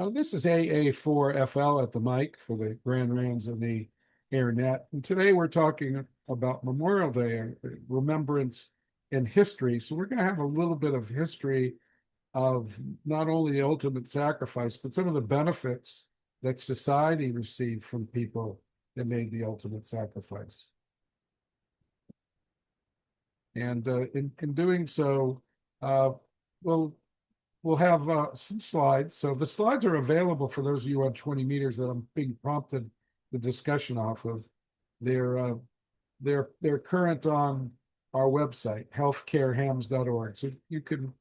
This is AA4FL at the mic for the Grand Rams and the AirNet. And today we're talking about Memorial Day, remembrance and history. So we're going to have a little bit of history of not only the ultimate sacrifice, but some of the benefits that society received from people that made the ultimate sacrifice. And in doing so, uh, we'll we'll have some slides. So the slides are available for those of you on 20 meters that I'm being prompted the discussion off of. They're current on our website, healthcarehams.org. So you can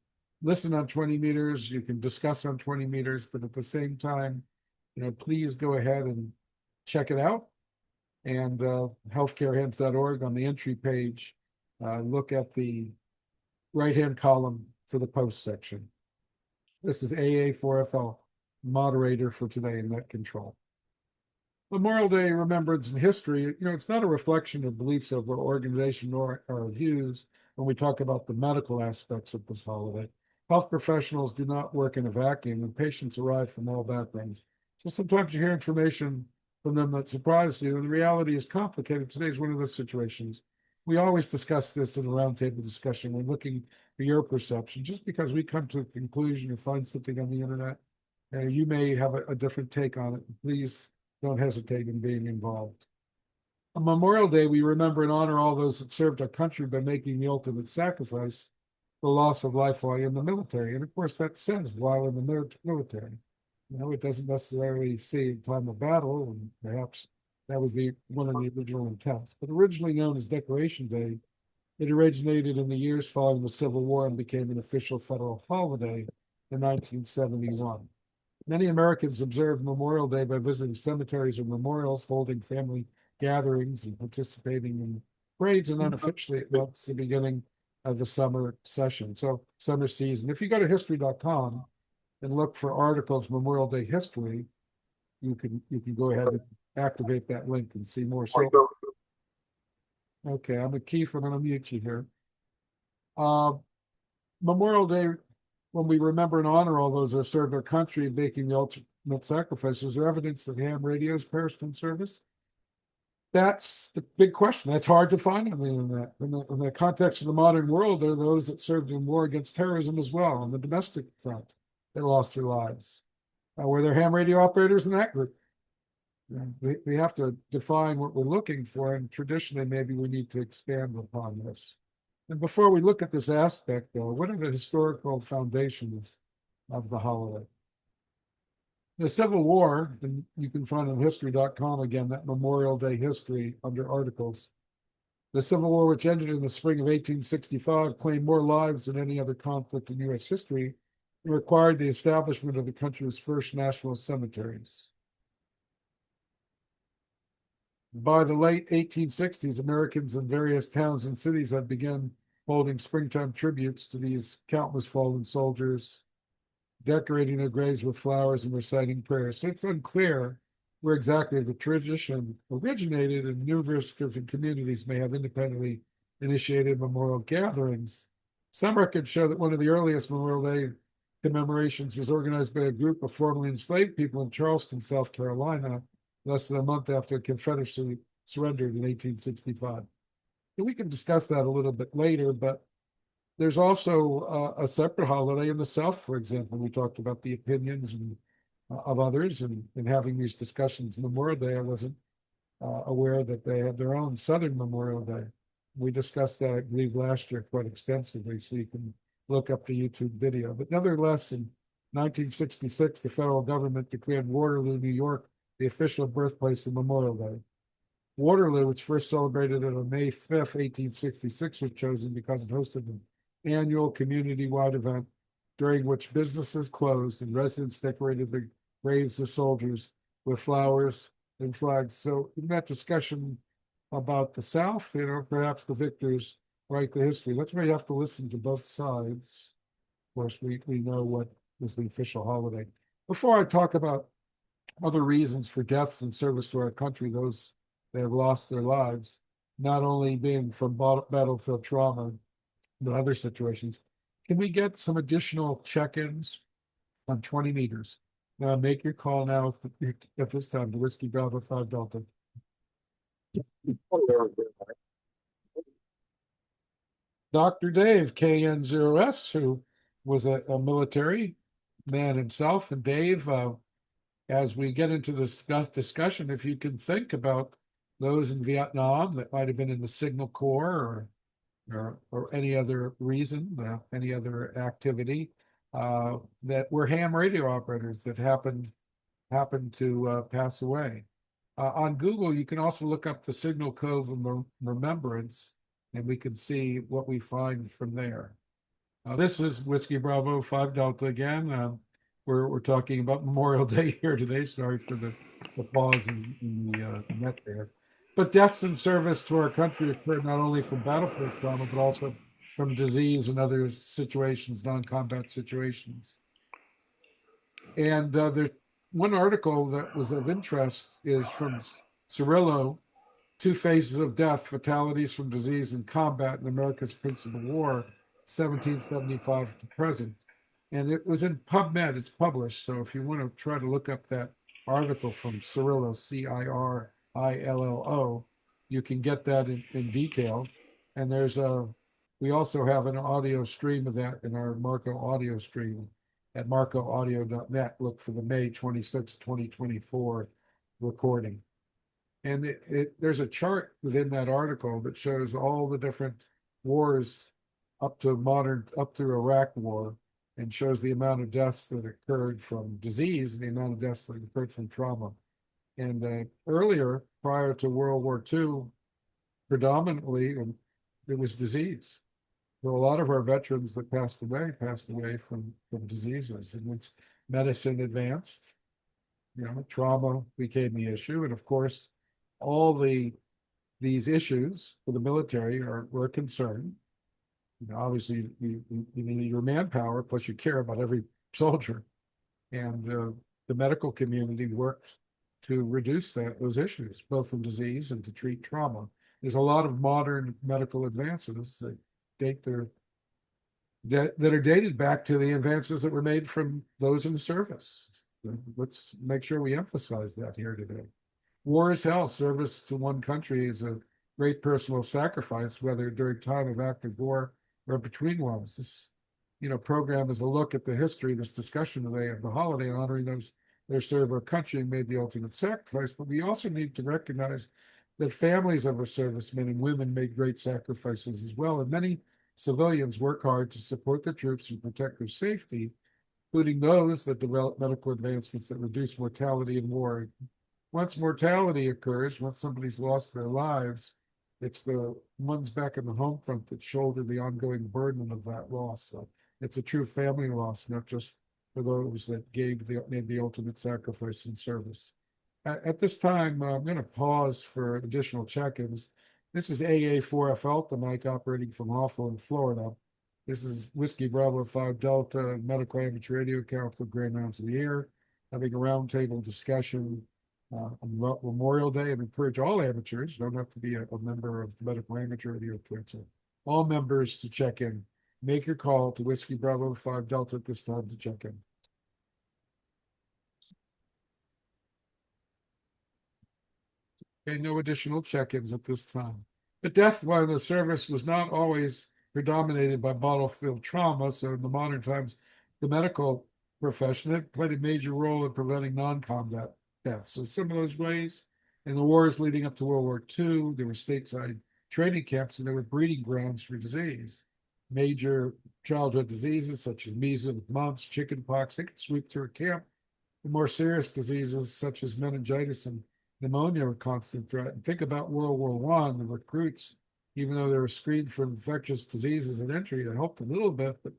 listen on 20 meters, you can discuss on 20 meters, but at the same time, please go ahead and check it out. And healthcarehams.org on the entry page, look at the right-hand column for the post section. This is AA4FL, moderator for today in Net Control. Memorial Day Remembrance and History, it's not a reflection of beliefs of our organization or our views when we talk about the medical aspects of this holiday. Health professionals do not work in a vacuum, and patients arrive from all backgrounds. So sometimes you hear information from them that surprises you, and the reality is complicated. Today is one of those situations. We always discuss this in a roundtable discussion. We're looking for your perception. Just because we come to a conclusion or find something on the internet, you may have a different take on it. Please don't hesitate in being involved. On Memorial Day, we remember and honor all those that served our country by making the ultimate sacrifice, the loss of life while in the military. And of course, that says while in the military. It doesn't necessarily say time of battle, and perhaps that was one of the original intents. But originally known as Decoration Day, it originated in the years following the Civil War and became an official federal holiday in 1971. Many Americans observe Memorial Day by visiting cemeteries or memorials, holding family gatherings, and participating in parades. And unofficially, it marks the beginning of the summer session. So, summer season. If you go to history.com and look for articles Memorial Day history, you can go ahead and activate that link and see more. So, okay, I'm a Keith. I'm going to mute you here. Memorial Day, when we remember and honor all those that served our country making the ultimate sacrifices, are evidence that ham radios perished in service? That's the big question. That's hard to find on the internet. In the context of the modern world, there are those that served in war against terrorism as well on the domestic front that lost their lives. Were there ham radio operators in that group? We have to define what we're looking for, and traditionally maybe we need to expand upon this. And before we look at this aspect, though, what are the historical foundations of the holiday? The Civil War, and you can find on history.com again, that Memorial Day history under articles. The Civil War, which ended in the spring of 1865, claimed more lives than any other conflict in U.S. history and required the establishment of the country's first national cemeteries. By the late 1860s, Americans in various towns and cities had begun holding springtime tributes to these countless fallen soldiers, decorating their graves with flowers and reciting prayers. So it's unclear where exactly the tradition originated, and numerous different communities may have independently initiated memorial gatherings. Some records show that one of the earliest Memorial Day commemorations was organized by a group of formerly enslaved people in Charleston, South Carolina, less than a month after the Confederacy surrendered in 1865. And we can discuss that a little bit later, but there's also a separate holiday in the South, for example. We talked about the opinions of others and having these discussions. Memorial Day, I wasn't aware that they had their own Southern Memorial Day. We discussed that, I believe, last year quite extensively, so you can look up the YouTube video. But nevertheless, in 1966, the federal government declared Waterloo, New York, the official birthplace of Memorial Day. Waterloo, which first celebrated on May 5th, 1866, was chosen because it hosted an annual community-wide event during which businesses closed and residents decorated the graves of soldiers with flowers and flags. So in that discussion about the South, perhaps the victors write the history. That's why you have to listen to both sides. Of course, we know what is the official holiday. Before I talk about other reasons for deaths in service to our country, those that have lost their lives, not only being from battlefield trauma, but other situations, can we get some additional check-ins on 20 meters? Make your call now at this time to Whiskey Bravo 5 Delta. Dr. Dave, KN0S, who was a military man himself. And Dave, as we get into this discussion, if you can think about those in Vietnam that might have been in the Signal Corps or any other reason, any other activity, that were ham radio operators that happened to pass away. On Google, you can also look up the Signal Cove of Remembrance, and we can see what we find from there. This is Whiskey Bravo 5 Delta again. We're talking about Memorial Day here today. Sorry for the pause in the net there. But deaths in service to our country occur not only from battlefield trauma, but also from disease and other situations, non-combat situations. And there's one article that was of interest is from Cirillo, Two Phases of Death, Fatalities from Disease and Combat in America's Principal War, 1775 to present. And it was in PubMed, it's published. So if you want to try to look up that article from Cirillo, Cirillo, you can get that in detail. And we also have an audio stream of that in our Marco audio stream at marcoaudio.net. Look for the May 26, 2024 recording. And there's a chart within that article that shows all the different wars up through Iraq war, and shows the amount of deaths that occurred from disease and the amount of deaths that occurred from trauma. And earlier, prior to World War II, predominantly it was disease. So a lot of our veterans that passed away from diseases. And once medicine advanced, trauma became the issue. And of course, all these issues for the military were a concern. Obviously, you need your manpower, plus you care about every soldier. And the medical community worked to reduce those issues, both in disease and to treat trauma. There's a lot of modern medical advances that are dated back to the advances that were made from those in the service. Let's make sure we emphasize that here today. War is hell. Service to one country is a great personal sacrifice, whether during time of active war or between ones. This, program is a look at the history, this discussion today of the holiday, honoring those that served our country and made the ultimate sacrifice. But we also need to recognize that families of our servicemen and women made great sacrifices as well. And many civilians work hard to support the troops and protect their safety, including those that develop medical advancements that reduce mortality in war. Once mortality occurs, once somebody's lost their lives, it's the ones back in the home front that shoulder the ongoing burden of that loss. So it's a true family loss, not just for those that made the ultimate sacrifice in service. At this time, I'm going to pause for additional check-ins. This is AA4F Alpha Mike operating from Hawthorne, Florida. This is Whiskey Bravo 5 Delta medical amateur radio account for Grand Rounds of the Air, having a roundtable discussion on Memorial Day, and encourage all amateurs, you don't have to be a member of the medical amateur radio council, all members to check in. Make your call to Whiskey Bravo 5 Delta at this time to check in. Okay, no additional check-ins at this time. The death while in the service was not always predominated by battlefield trauma, so in the modern times, the medical profession had played a major role in preventing non-combat deaths. So some of those ways, in the wars leading up to World War II, there were stateside training camps and there were breeding grounds for disease. Major childhood diseases such as measles, mumps, chickenpox, they could sweep through a camp. The more serious diseases such as meningitis and pneumonia were a constant threat. And think about World War I, the recruits, even though they were screened for infectious diseases at entry, it helped a little bit, but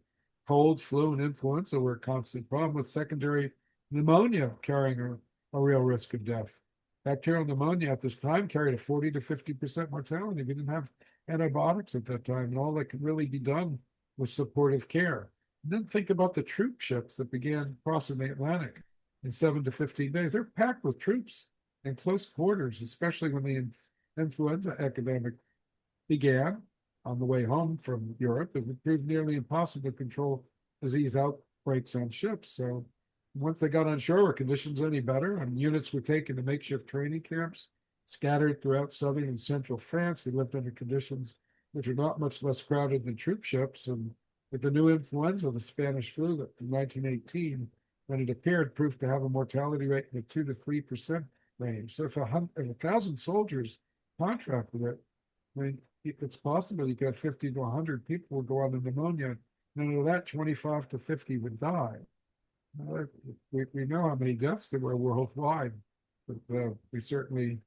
colds, flu, and influenza were a constant problem, with secondary pneumonia carrying a real risk of death. Bacterial pneumonia at this time carried a 40 to 50% mortality. We didn't have antibiotics at that time, and all that could really be done was supportive care. And then think about the troop ships that began crossing the Atlantic in 7 to 15 days. They're packed with troops in close quarters, especially when the influenza epidemic began on the way home from Europe. It proved nearly impossible to control disease outbreaks on ships. So Once they got on shore, were conditions any better? And units were taken to makeshift training camps scattered throughout southern and central France. They lived under conditions which are not much less crowded than troop ships. And with the new influenza, the Spanish flu that in 1918, when it appeared, proved to have a mortality rate in the 2 to 3% range. So if 1,000 soldiers contracted it, I mean, it's possible you could have 50 to 100 people would go on to pneumonia. And of that, 25 to 50 would die. We know how many deaths there were worldwide, but we certainly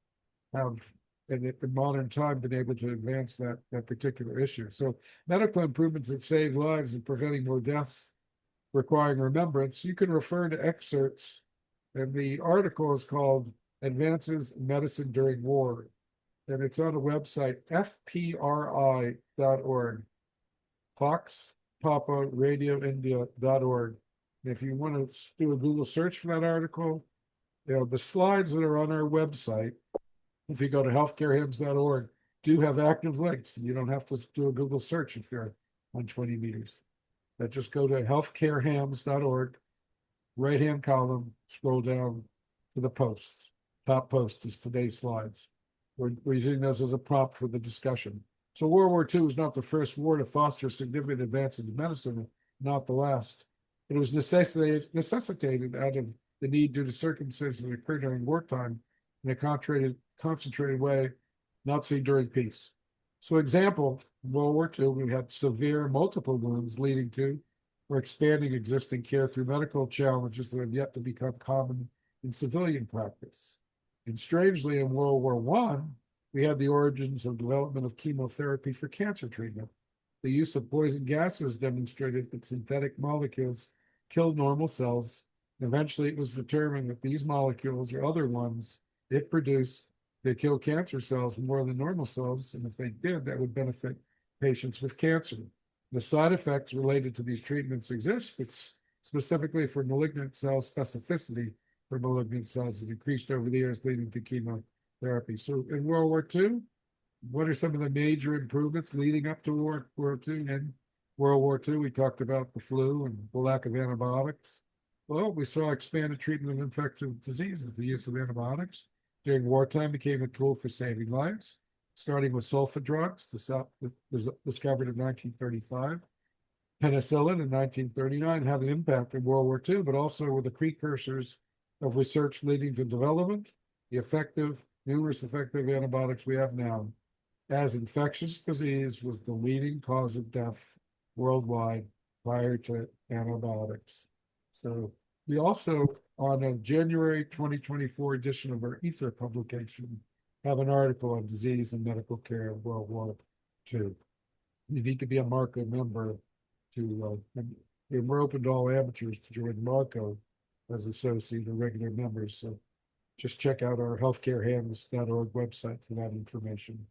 have in modern time been able to advance that particular issue. So medical improvements that save lives and preventing more deaths requiring remembrance, you can refer to excerpts, and the article is called Advances in Medicine During War, and it's on a website, fpri.org, Fox Papa Radio India.org. If you want to do a Google search for that article, the slides that are on our website, if you go to healthcarehams.org, do have active links, and you don't have to do a Google search if you're on 20 meters. Just go to healthcarehams.org, right-hand column, scroll down to the posts. Top post is today's slides. We're using those as a prompt for the discussion. So World War II was not the first war to foster significant advances in medicine, not the last. It was necessitated out of the need due to circumstances that occurred during wartime in a concentrated way not seen during peace. So example, in World War II, we had severe multiple wounds leading to or expanding existing care through medical challenges that have yet to become common in civilian practice. And strangely, in World War I, we had the origins of development of chemotherapy for cancer treatment. The use of poison gases demonstrated that synthetic molecules killed normal cells. Eventually, it was determined that these molecules or other ones, if produced, they kill cancer cells more than normal cells, and if they did, that would benefit patients with cancer. The side effects related to these treatments exist, but specifically for malignant cell specificity for malignant cells has increased over the years, leading to chemotherapy. So in World War II, what are some of the major improvements leading up to World War II? And World War II, we talked about the flu and the lack of antibiotics. Well, we saw expanded treatment of infectious diseases. The use of antibiotics during wartime became a tool for saving lives, starting with sulfa drugs, was discovered in 1935. Penicillin in 1939 had an impact in World War II, but also were the precursors of research leading to development, numerous effective antibiotics we have now, as infectious disease was the leading cause of death worldwide prior to antibiotics. So we also, on a January 2024 edition of our Ether publication, have an article on disease and medical care of World War II. You need to be a Marco member and we're open to all amateurs to join Marco as associate or regular members. So just check out our healthcarehams.org website for that information.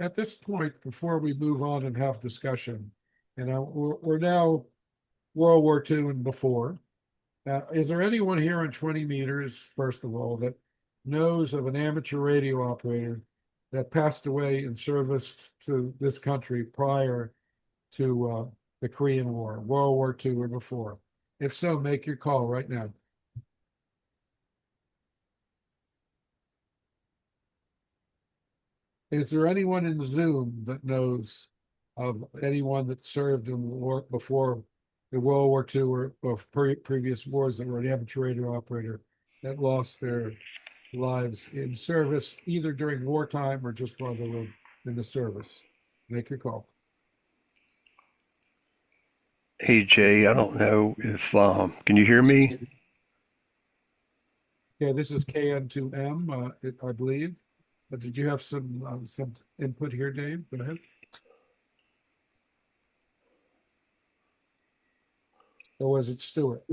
At this point, before we move on and have discussion, we're now World War II and before. Is there anyone here on 20 meters, first of all, that knows of an amateur radio operator that passed away in service to this country prior to the Korean War, World War II or before? If so, make your call right now. Is there anyone in Zoom that knows of anyone that served in the war before the World War II or previous wars that were an amateur radio operator that lost their lives in service, either during wartime or just while they were in the service? Make your call. Hey Jay, I don't know if can you hear me? Yeah, this is KN2M, I believe. But did you have some input here, Dave? Go ahead. Or was it Stuart?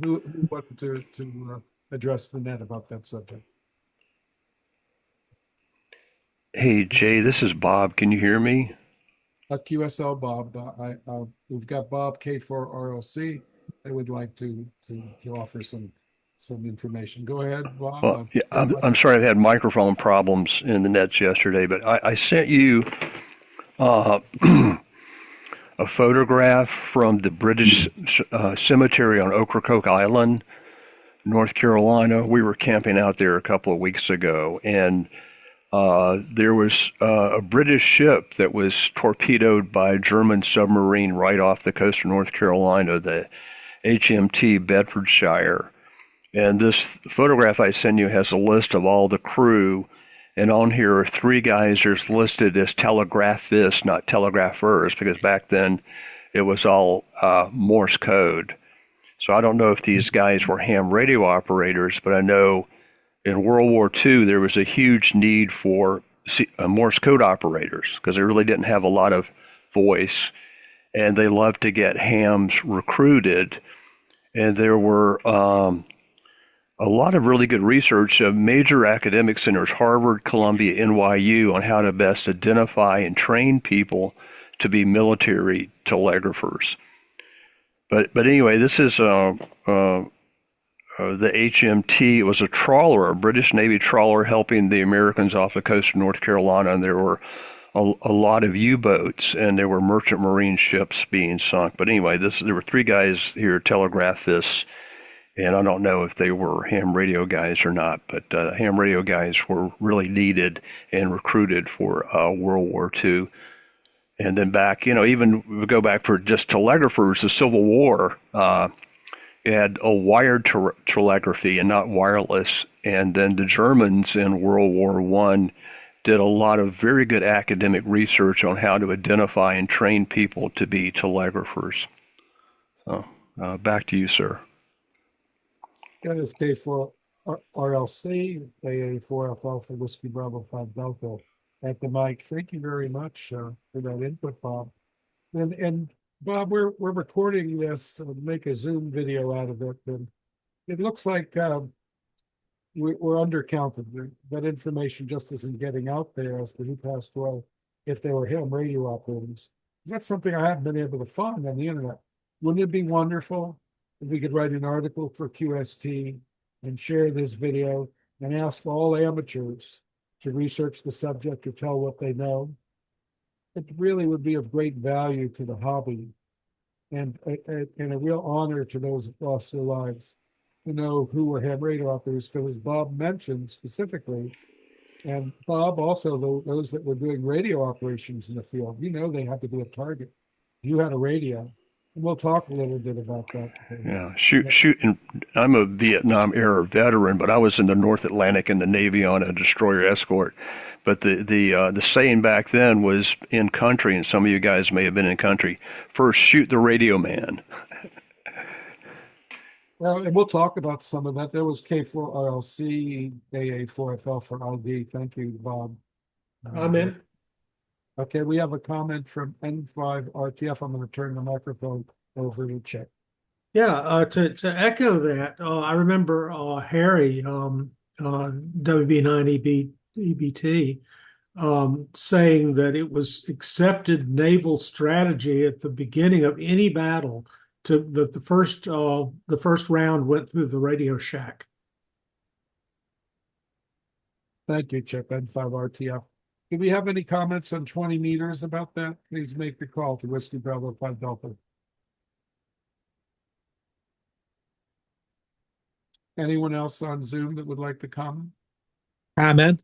Who wanted to address the net about that subject? Hey Jay, this is Bob. Can you hear me? QSL Bob. We've got Bob K4RLC. They would like to offer some information. Go ahead, Bob. Well, yeah, I'm sorry, I've had microphone problems in the nets yesterday, but I sent you uh, a photograph from the British cemetery on Ocracoke Island, North Carolina. We were camping out there a couple of weeks ago, and there was a British ship that was torpedoed by a German submarine right off the coast of North Carolina, the HMT Bedfordshire. And this photograph I send you has a list of all the crew, and on here are three guys that's listed as telegraphists, not telegraphers, because back then it was all Morse code. So I don't know if these guys were ham radio operators, but I know in World War II there was a huge need for Morse code operators because they really didn't have a lot of voice, and they loved to get hams recruited. And there were a lot of really good research of major academic centers, Harvard, Columbia, NYU, on how to best identify and train people to be military telegraphers. But anyway, this is the HMT. It was a trawler, a British Navy trawler, helping the Americans off the coast of North Carolina, and there were a lot of U-boats, and there were merchant marine ships being sunk. But anyway, there were three guys here, telegraphists, and I don't know if they were ham radio guys or not, but ham radio guys were really needed and recruited for World War II. And then back, even we go back for just telegraphers, the Civil War had a wired telegraphy and not wireless. And then the Germans in World War I did a lot of very good academic research on how to identify and train people to be telegraphers. So back to you, sir. That is K4 RLC, AA4 Alpha Whiskey Bravo 5 Delta at the mic. Thank you very much for that input, Bob. And Bob, we're recording this, make a Zoom video out of it, and it looks like we're undercounted. That information just isn't getting out there as to who passed away, if they were ham radio operators. That's something I haven't been able to find on the internet. Wouldn't it be wonderful if we could write an article for QST and share this video and ask all amateurs to research the subject or tell what they know? It really would be of great value to the hobby and a real honor to those that lost their lives to know who were ham radio operators, because Bob mentioned specifically, and Bob also, those that were doing radio operations in the field, they had to be a target. You had a radio. We'll talk a little bit about that today. Yeah, shooting. I'm a Vietnam era veteran, but I was in the North Atlantic in the Navy on a destroyer escort. But the saying back then was in country, and some of you guys may have been in country. First, shoot the radio man. Well, and we'll talk about some of that. There was K4RLC, AA4FL for ID. Thank you, Bob. I'm in. Okay, we have a comment from N5RTF. I'm going to turn the microphone over to Chick. Yeah, to echo that, I remember Harry, WB9 EBT, saying that it was accepted naval strategy at the beginning of any battle that the first round went through the Radio Shack. Thank you, Chip. N5RTF. Do we have any comments on 20 meters about that? Please make the call to Whiskey Bravo 5 Delta. Anyone else on Zoom that would like to comment? Comment.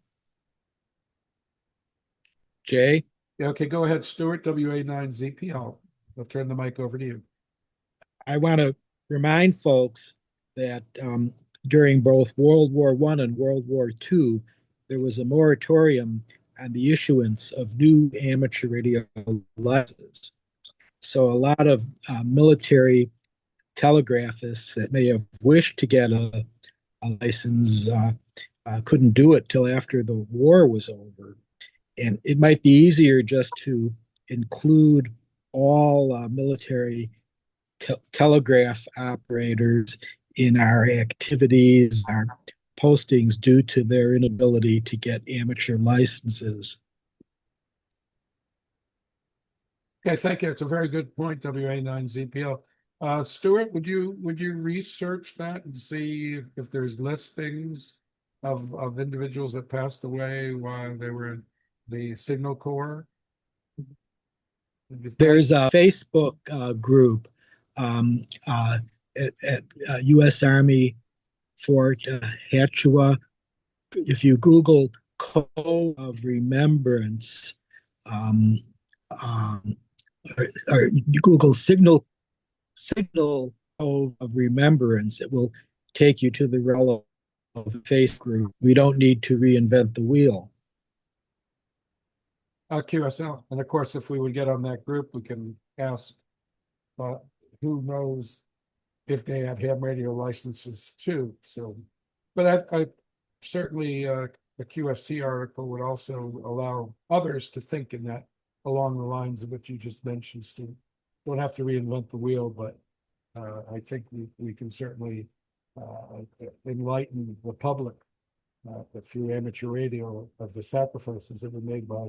Jay? Yeah, okay, go ahead, Stuart, WA9ZP. I'll turn the mic over to you. I want to remind folks that during both World War I and World War II, there was a moratorium on the issuance of new amateur radio licenses. So a lot of military telegraphists that may have wished to get a license couldn't do it till after the war was over. And it might be easier just to include all military telegraph operators in our activities, our postings, due to their inability to get amateur licenses. Okay, thank you. It's a very good point, WA9ZPL. Stuart, would you research that and see if there's listings of individuals that passed away while they were in the Signal Corps? There's a Facebook group um, uh, at U.S. Army Fort Hatchua. If you Google Cove of Remembrance, um, um, or you Google Signal Cove of Remembrance, it will take you to the relevant Facebook group. We don't need to reinvent the wheel. QSL. And of course, if we would get on that group, we can ask who knows if they have ham radio licenses too. So, but I certainly a QST article would also allow others to think in that along the lines of what you just mentioned, Stu. Don't have to reinvent the wheel, but I think we can certainly enlighten the public through amateur radio of the sacrifices that were made by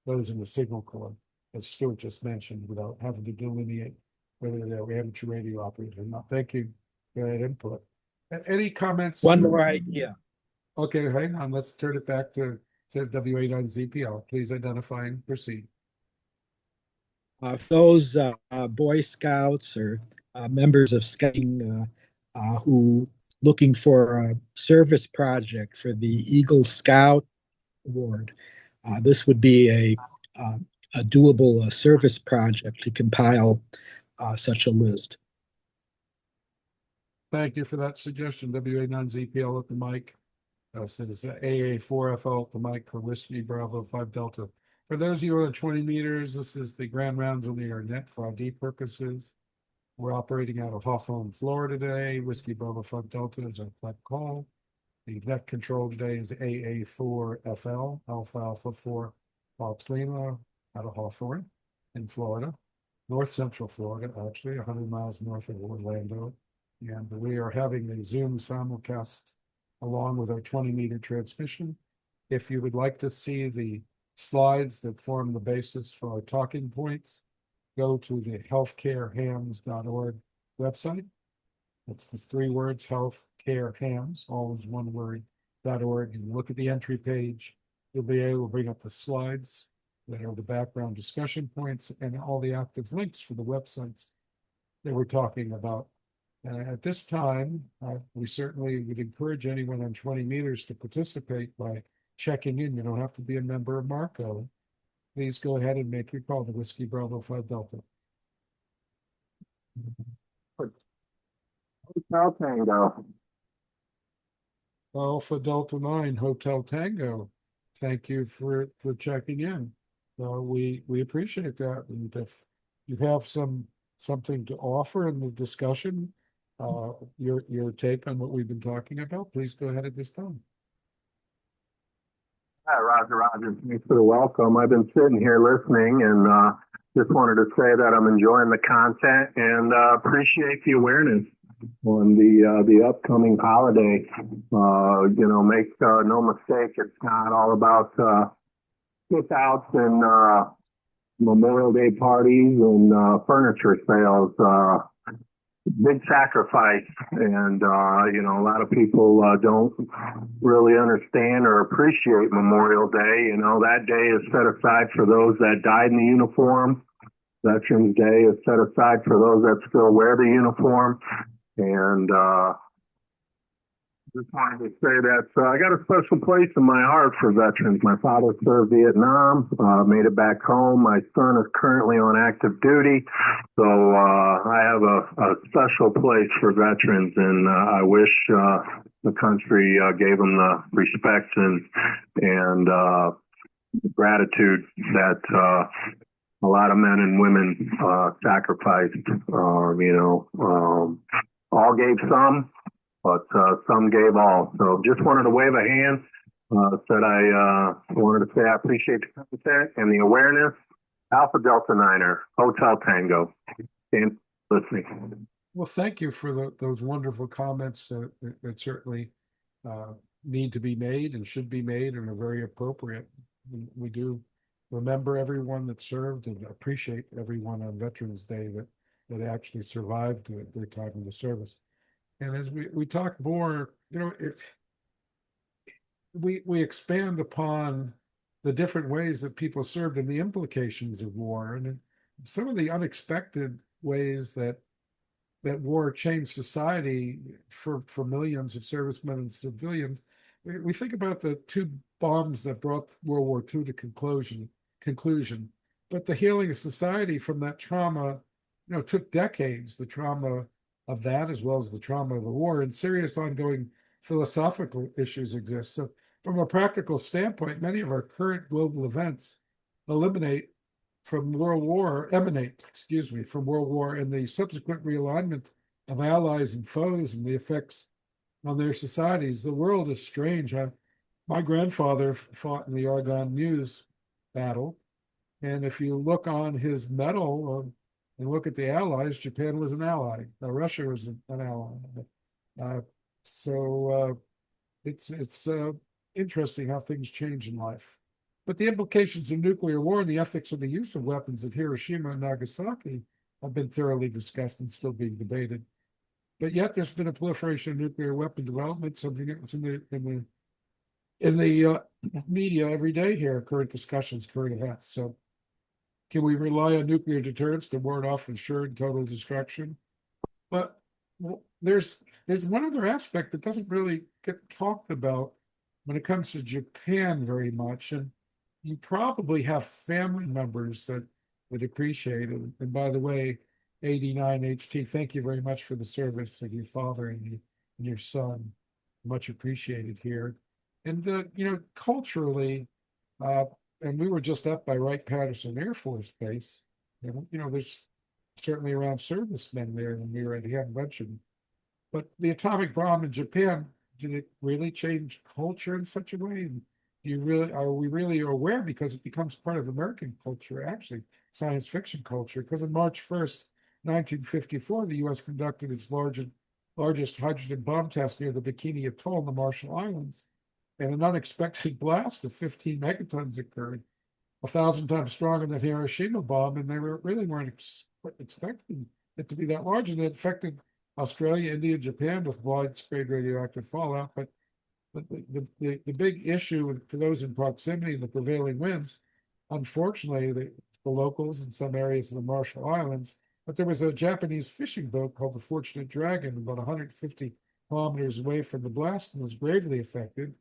those in the Signal Corps, as Stuart just mentioned, without having to delineate whether they were amateur radio operators or not. Thank you for that input. Any comments? One more idea. Okay, hang on. Let's turn it back to WA9ZPL. Please identify and proceed. Those Boy Scouts or members of Scouting who looking for a service project for the Eagle Scout Award, this would be a doable service project to compile such a list. Thank you for that suggestion. WA9ZPL at the mic. So it's AA4FL at the mic for Whiskey Bravo 5 Delta. For those of you who are at 20 meters, this is the Grand Rounds on the Net for ID purposes. We're operating out of Hawthorne, Florida today. Whiskey Bravo 5 Delta is our flight call. The net control today is AA4FL, Alpha 4 Fox Lima, out of Hawthorne in Florida, north central Florida, actually 100 miles north of Orlando. And we are having a Zoom simulcast along with our 20-meter transmission. If you would like to see the slides that form the basis for our talking points, go to the healthcarehams.org website. It's the 3 words, healthcarehams, all is one word, .org. And look at the entry page. You'll be able to bring up the slides that are the background discussion points and all the active links for the websites that we're talking about. At this time, we certainly would encourage anyone on 20 meters to participate by checking in. You don't have to be a member of Marco. Please go ahead and make your call to Whiskey Bravo 5 Delta. Hotel Tango. Alpha Delta 9 Hotel Tango. Thank you for checking in. We appreciate that. And if you have something to offer in the discussion, your take on what we've been talking about, please go ahead at this time. Hi, Roger. Thanks for the welcome. I've been sitting here listening and just wanted to say that I'm enjoying the content and appreciate the awareness on the upcoming holiday. Make no mistake, it's not all about cookouts and Memorial Day parties and furniture sales. Big sacrifice, and a lot of people don't really understand or appreciate Memorial Day. That day is set aside for those that died in the uniform. Veterans Day is set aside for those that still wear the uniform. And just wanted to say that I got a special place in my heart for veterans. My father served Vietnam, made it back home. My son is currently on active duty. So I have a special place for veterans, and I wish the country gave them the respect and gratitude that a lot of men and women sacrificed. All gave some, but some gave all. So just wanted to wave a hand. Said I wanted to say I appreciate the content and the awareness. Alpha Delta Niner, Hotel Tango. And listening. Well, thank you for those wonderful comments that certainly need to be made and should be made and are very appropriate. We do remember everyone that served and appreciate everyone on Veterans Day that actually survived their time in the service. And as we talk more, if we expand upon the different ways that people served and the implications of war, and some of the unexpected ways that war changed society for millions of servicemen and civilians. We think about the two bombs that brought World War II to conclusion, but the healing of society from that trauma, took decades. The trauma of that, as well as the trauma of the war, and serious ongoing philosophical issues exist. So, from a practical standpoint, many of our current global events eliminate emanate, from World War and the subsequent realignment of allies and foes and the effects on their societies. The world is strange. My grandfather fought in the Argonne Meuse battle, and if you look on his medal and look at the allies, Japan was an ally. Russia was an ally. Uh, so it's interesting how things change in life. But the implications of nuclear war and the ethics of the use of weapons at Hiroshima and Nagasaki have been thoroughly discussed and still being debated. But yet, there's been a proliferation of nuclear weapon development, something that's in the media every day here. Current discussions, current events. So, can we rely on nuclear deterrence to ward off ensured total destruction? But there's one other aspect that doesn't really get talked about when it comes to Japan very much, and you probably have family members that would appreciate it. And by the way, 89HT, thank you very much for the service of your father and your son. Much appreciated here. And culturally, and we were just up by Wright-Patterson Air Force Base. There's certainly around servicemen there when we were at Hamvention. But the atomic bomb in Japan, did it really change culture in such a way? And are we really aware, because it becomes part of American culture, actually, science fiction culture? Because on March 1st, 1954, the US conducted its largest hydrogen bomb test near the Bikini Atoll in the Marshall Islands. And an unexpected blast of 15 megatons occurred, 1,000 times stronger than the Hiroshima bomb, and they weren't expecting it to be that large, and it affected Australia, India, Japan with widespread radioactive fallout. But the big issue for those in proximity and the prevailing winds, unfortunately, the locals in some areas of the Marshall Islands, but there was a Japanese fishing boat called the Fortunate Dragon about 150 kilometers away from the blast and was gravely affected.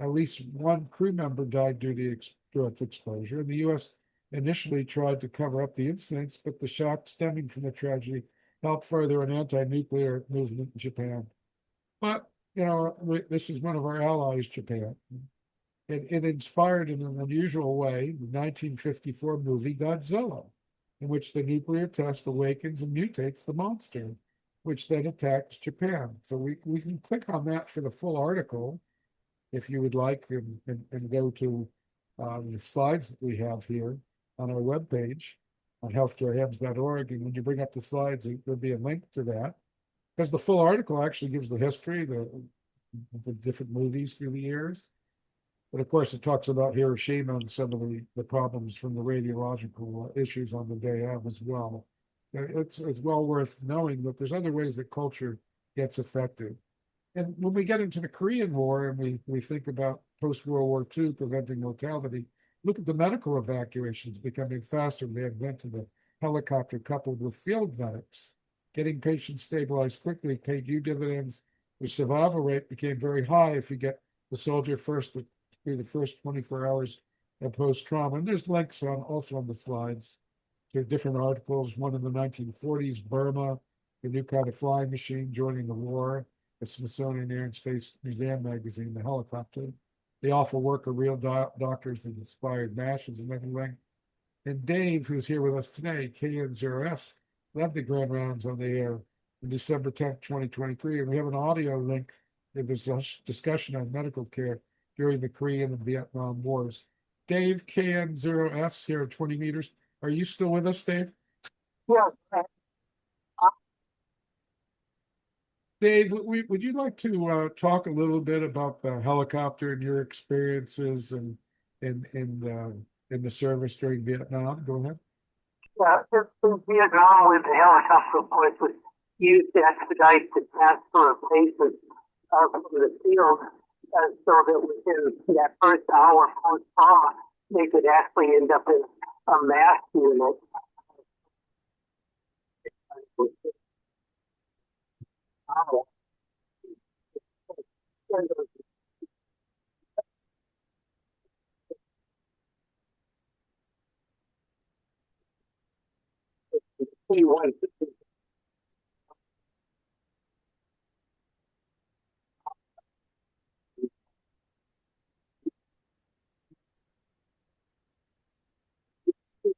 At least one crew member died due to direct exposure. And the U.S. initially tried to cover up the incidents, but the shock stemming from the tragedy helped further an anti-nuclear movement in Japan. But, this is one of our allies, Japan. It inspired in an unusual way the 1954 movie Godzilla, in which the nuclear test awakens and mutates the monster, which then attacks Japan. So we can click on that for the full article, if you would like, and go to the slides that we have here on our webpage on healthcarehems.org. And when you bring up the slides, there'll be a link to that, because the full article actually gives the history, the different movies through the years. But of course, it talks about Hiroshima and some of the problems from the radiological issues on the day of as well. It's well worth knowing that there's other ways that culture gets affected. And when we get into the Korean War and we think about post-World War II preventing mortality, look at the medical evacuations becoming faster. The advent of the helicopter coupled with field medics. Getting patients stabilized quickly paid you dividends. The survival rate became very high if you get the soldier through the first 24 hours of post-trauma. And there's links also on the slides to different articles. One in the 1940s, Burma, the new kind of flying machine joining the war. The Smithsonian Air and Space Museum magazine, the helicopter. The awful work of real doctors that inspired mashes and everything. And Dave, who's here with us today, KN0S, led the grand rounds on the air on December 10th, 2023. And we have an audio link in this discussion on medical care during the Korean and Vietnam Wars. Dave, KN0S here at 20 meters. Are you still with us, Dave? Yes. Dave, would you like to talk a little bit about the helicopter and your experiences and in the service during Vietnam? Go ahead. Yeah, just in Vietnam, with the helicopter, of course, was used to expedite the transfer of patients from the field, so that within that first hour post-trauma, they could actually end up in a mass unit.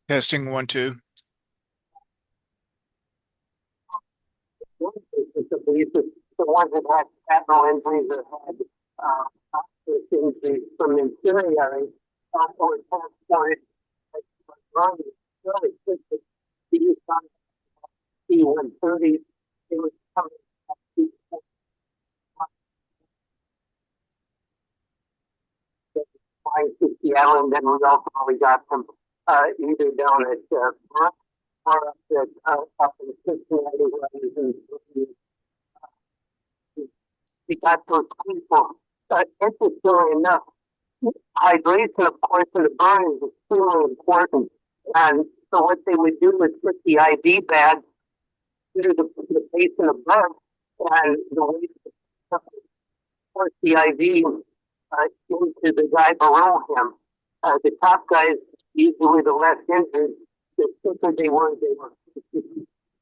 Testing 1 2. The ones that had abdominal injuries or had injuries from incendiary or transported really quickly. He used on C-130. It was coming up to flying to Seattle, and then we ultimately got them either down at Brooke or up in Cincinnati, where I was in. We got those people. Interestingly enough, hydration, of course, in the burn is extremely important. And so what they would do is put the IV bag into the patient above, and the way to force the IV into the guy below him. The top guys, usually the less injured, the sicker they were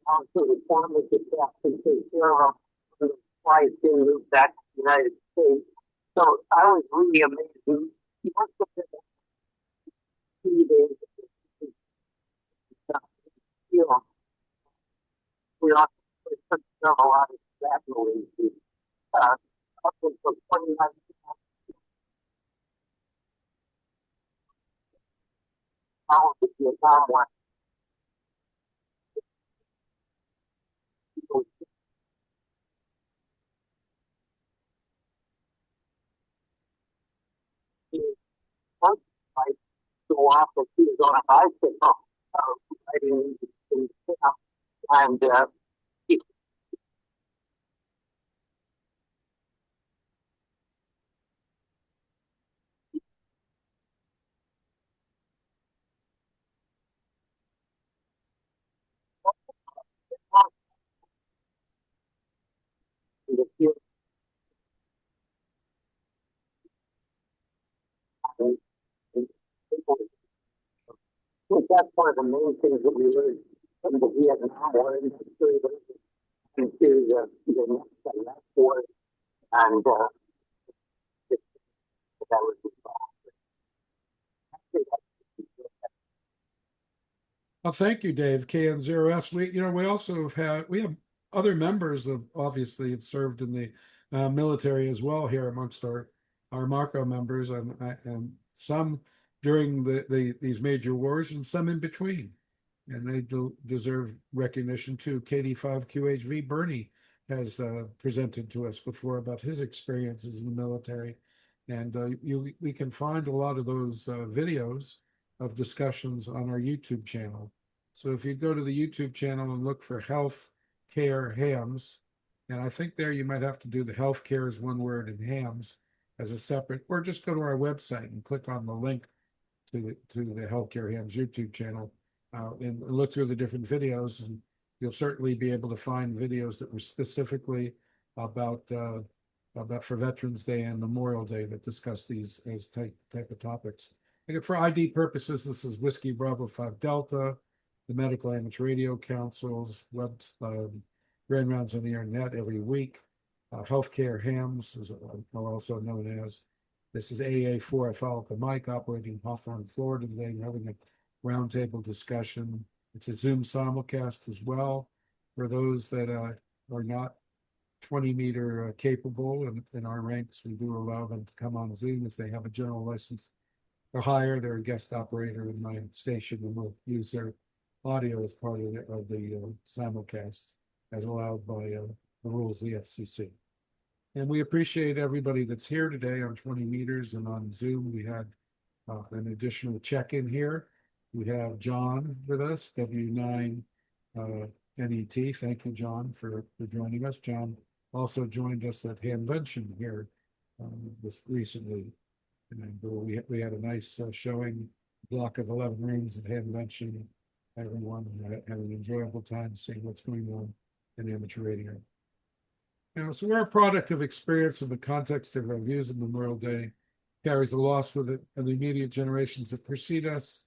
also the form of the death and take care of them. Flies didn't move back to the United States. So I was really amazed. You also get to see the we also took care of a lot of shrapnel injuries. Up until 2019, all of the Vietnam War. Go off and he was on a bicycle riding in camp, and he the field. That's one of the main things that we learned from the Vietnam War into the next war, and that was Well, thank you, Dave. KN0S. We also have other members of obviously have served in the military as well here amongst our Marco members, and some during these major wars and some in between, and they deserve recognition too. KD5QHV Bernie has presented to us before about his experiences in the military, and we can find a lot of those videos of discussions on our YouTube channel. So if you go to the YouTube channel and look for Health Care Hams, and I think there you might have to do the healthcare is one word and hams as a separate, or just go to our website and click on the link to the Healthcare Hams YouTube channel and look through the different videos, and you'll certainly be able to find videos that were specifically about for Veterans Day and Memorial Day that discuss these as type of topics. And for ID purposes, this is Whiskey Bravo 5 Delta, the Medical Amateur Radio Council's grand rounds on the internet every week. Healthcare Hams are also known as. This is AA4 Alpha Mike operating Hawthorne, Florida today, having a roundtable discussion. It's a Zoom simulcast as well for those that are not 20-meter capable, and in our ranks, we do allow them to come on Zoom if they have a general license or higher. They're a guest operator in my station, and we'll use their audio as part of the simulcast as allowed by the rules of the FCC. And we appreciate everybody that's here today on 20 meters and on Zoom. We had an additional check-in here. We have John with us, W9 NET. Thank you, John, for joining us. John also joined us at Hamvention here this recently. And we had a nice showing, block of 11 rooms at Hamvention. Everyone had an enjoyable time seeing what's going on in amateur radio. So we're a product of experience in the context of our views of Memorial Day, carries the loss with it, and the immediate generations that precede us.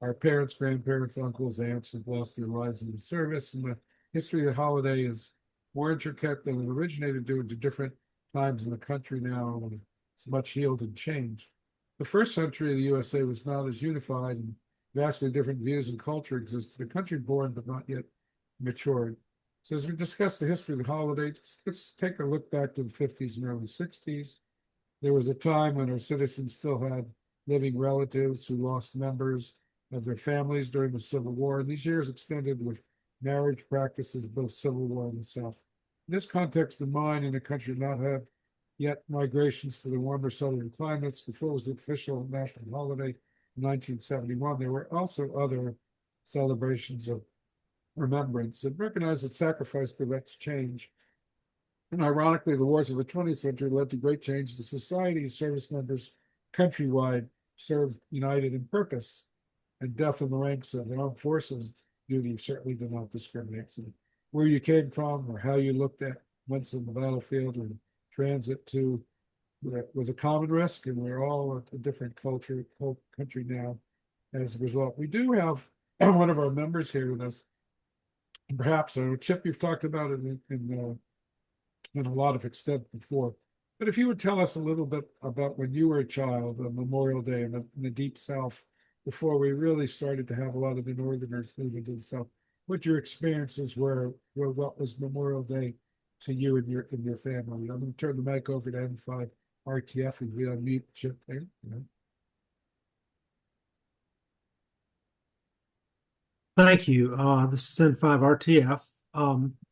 Our parents, grandparents, uncles, aunts have lost their lives in the service, and the history of the holiday is more intricate than it originated due to different times in the country now, and it's much healed and changed. The first century of the USA was not as unified, and vastly different views and culture existed. A country born but not yet matured. So as we discuss the history of the holiday, let's take a look back to the 50s and early 60s. There was a time when our citizens still had living relatives who lost members of their families during the Civil War. And these years extended with marriage practices, both Civil War and the South. In this context in mind, in a country not had yet migrations to the warmer southern climates, before it was the official national holiday in 1971, there were also other celebrations of remembrance and recognize that sacrifice prevents change. And ironically, the wars of the 20th century led to great change to society. Service members countrywide served united in purpose, and death in the ranks of the armed forces duty certainly did not discriminate. So where you came from or how you looked at once in the battlefield or transit to was a common risk, and we're all a different country now as a result. We do have one of our members here with us. Perhaps, Chip, you've talked about it in a lot of extent before. But if you would tell us a little bit about when you were a child on Memorial Day in the Deep South, before we really started to have a lot of the Northerners move into the South, what your experiences were what was Memorial Day to you and your family. I'm going to turn the mic over to N5 RTF and we'll unmute Chip there. Thank you. This is N5 RTF.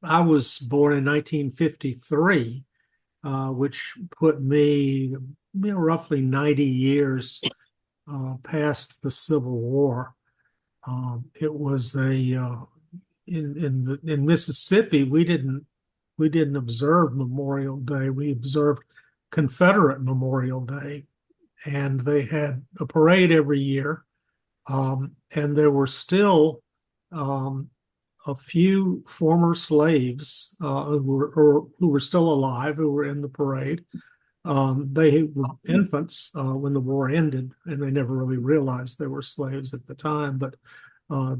I was born in 1953, which put me roughly 90 years past the Civil War. It was in Mississippi, we didn't observe Memorial Day. We observed Confederate Memorial Day, and they had a parade every year. And there were still a few former slaves who were still alive, who were in the parade. They were infants when the war ended, and they never really realized they were slaves at the time, but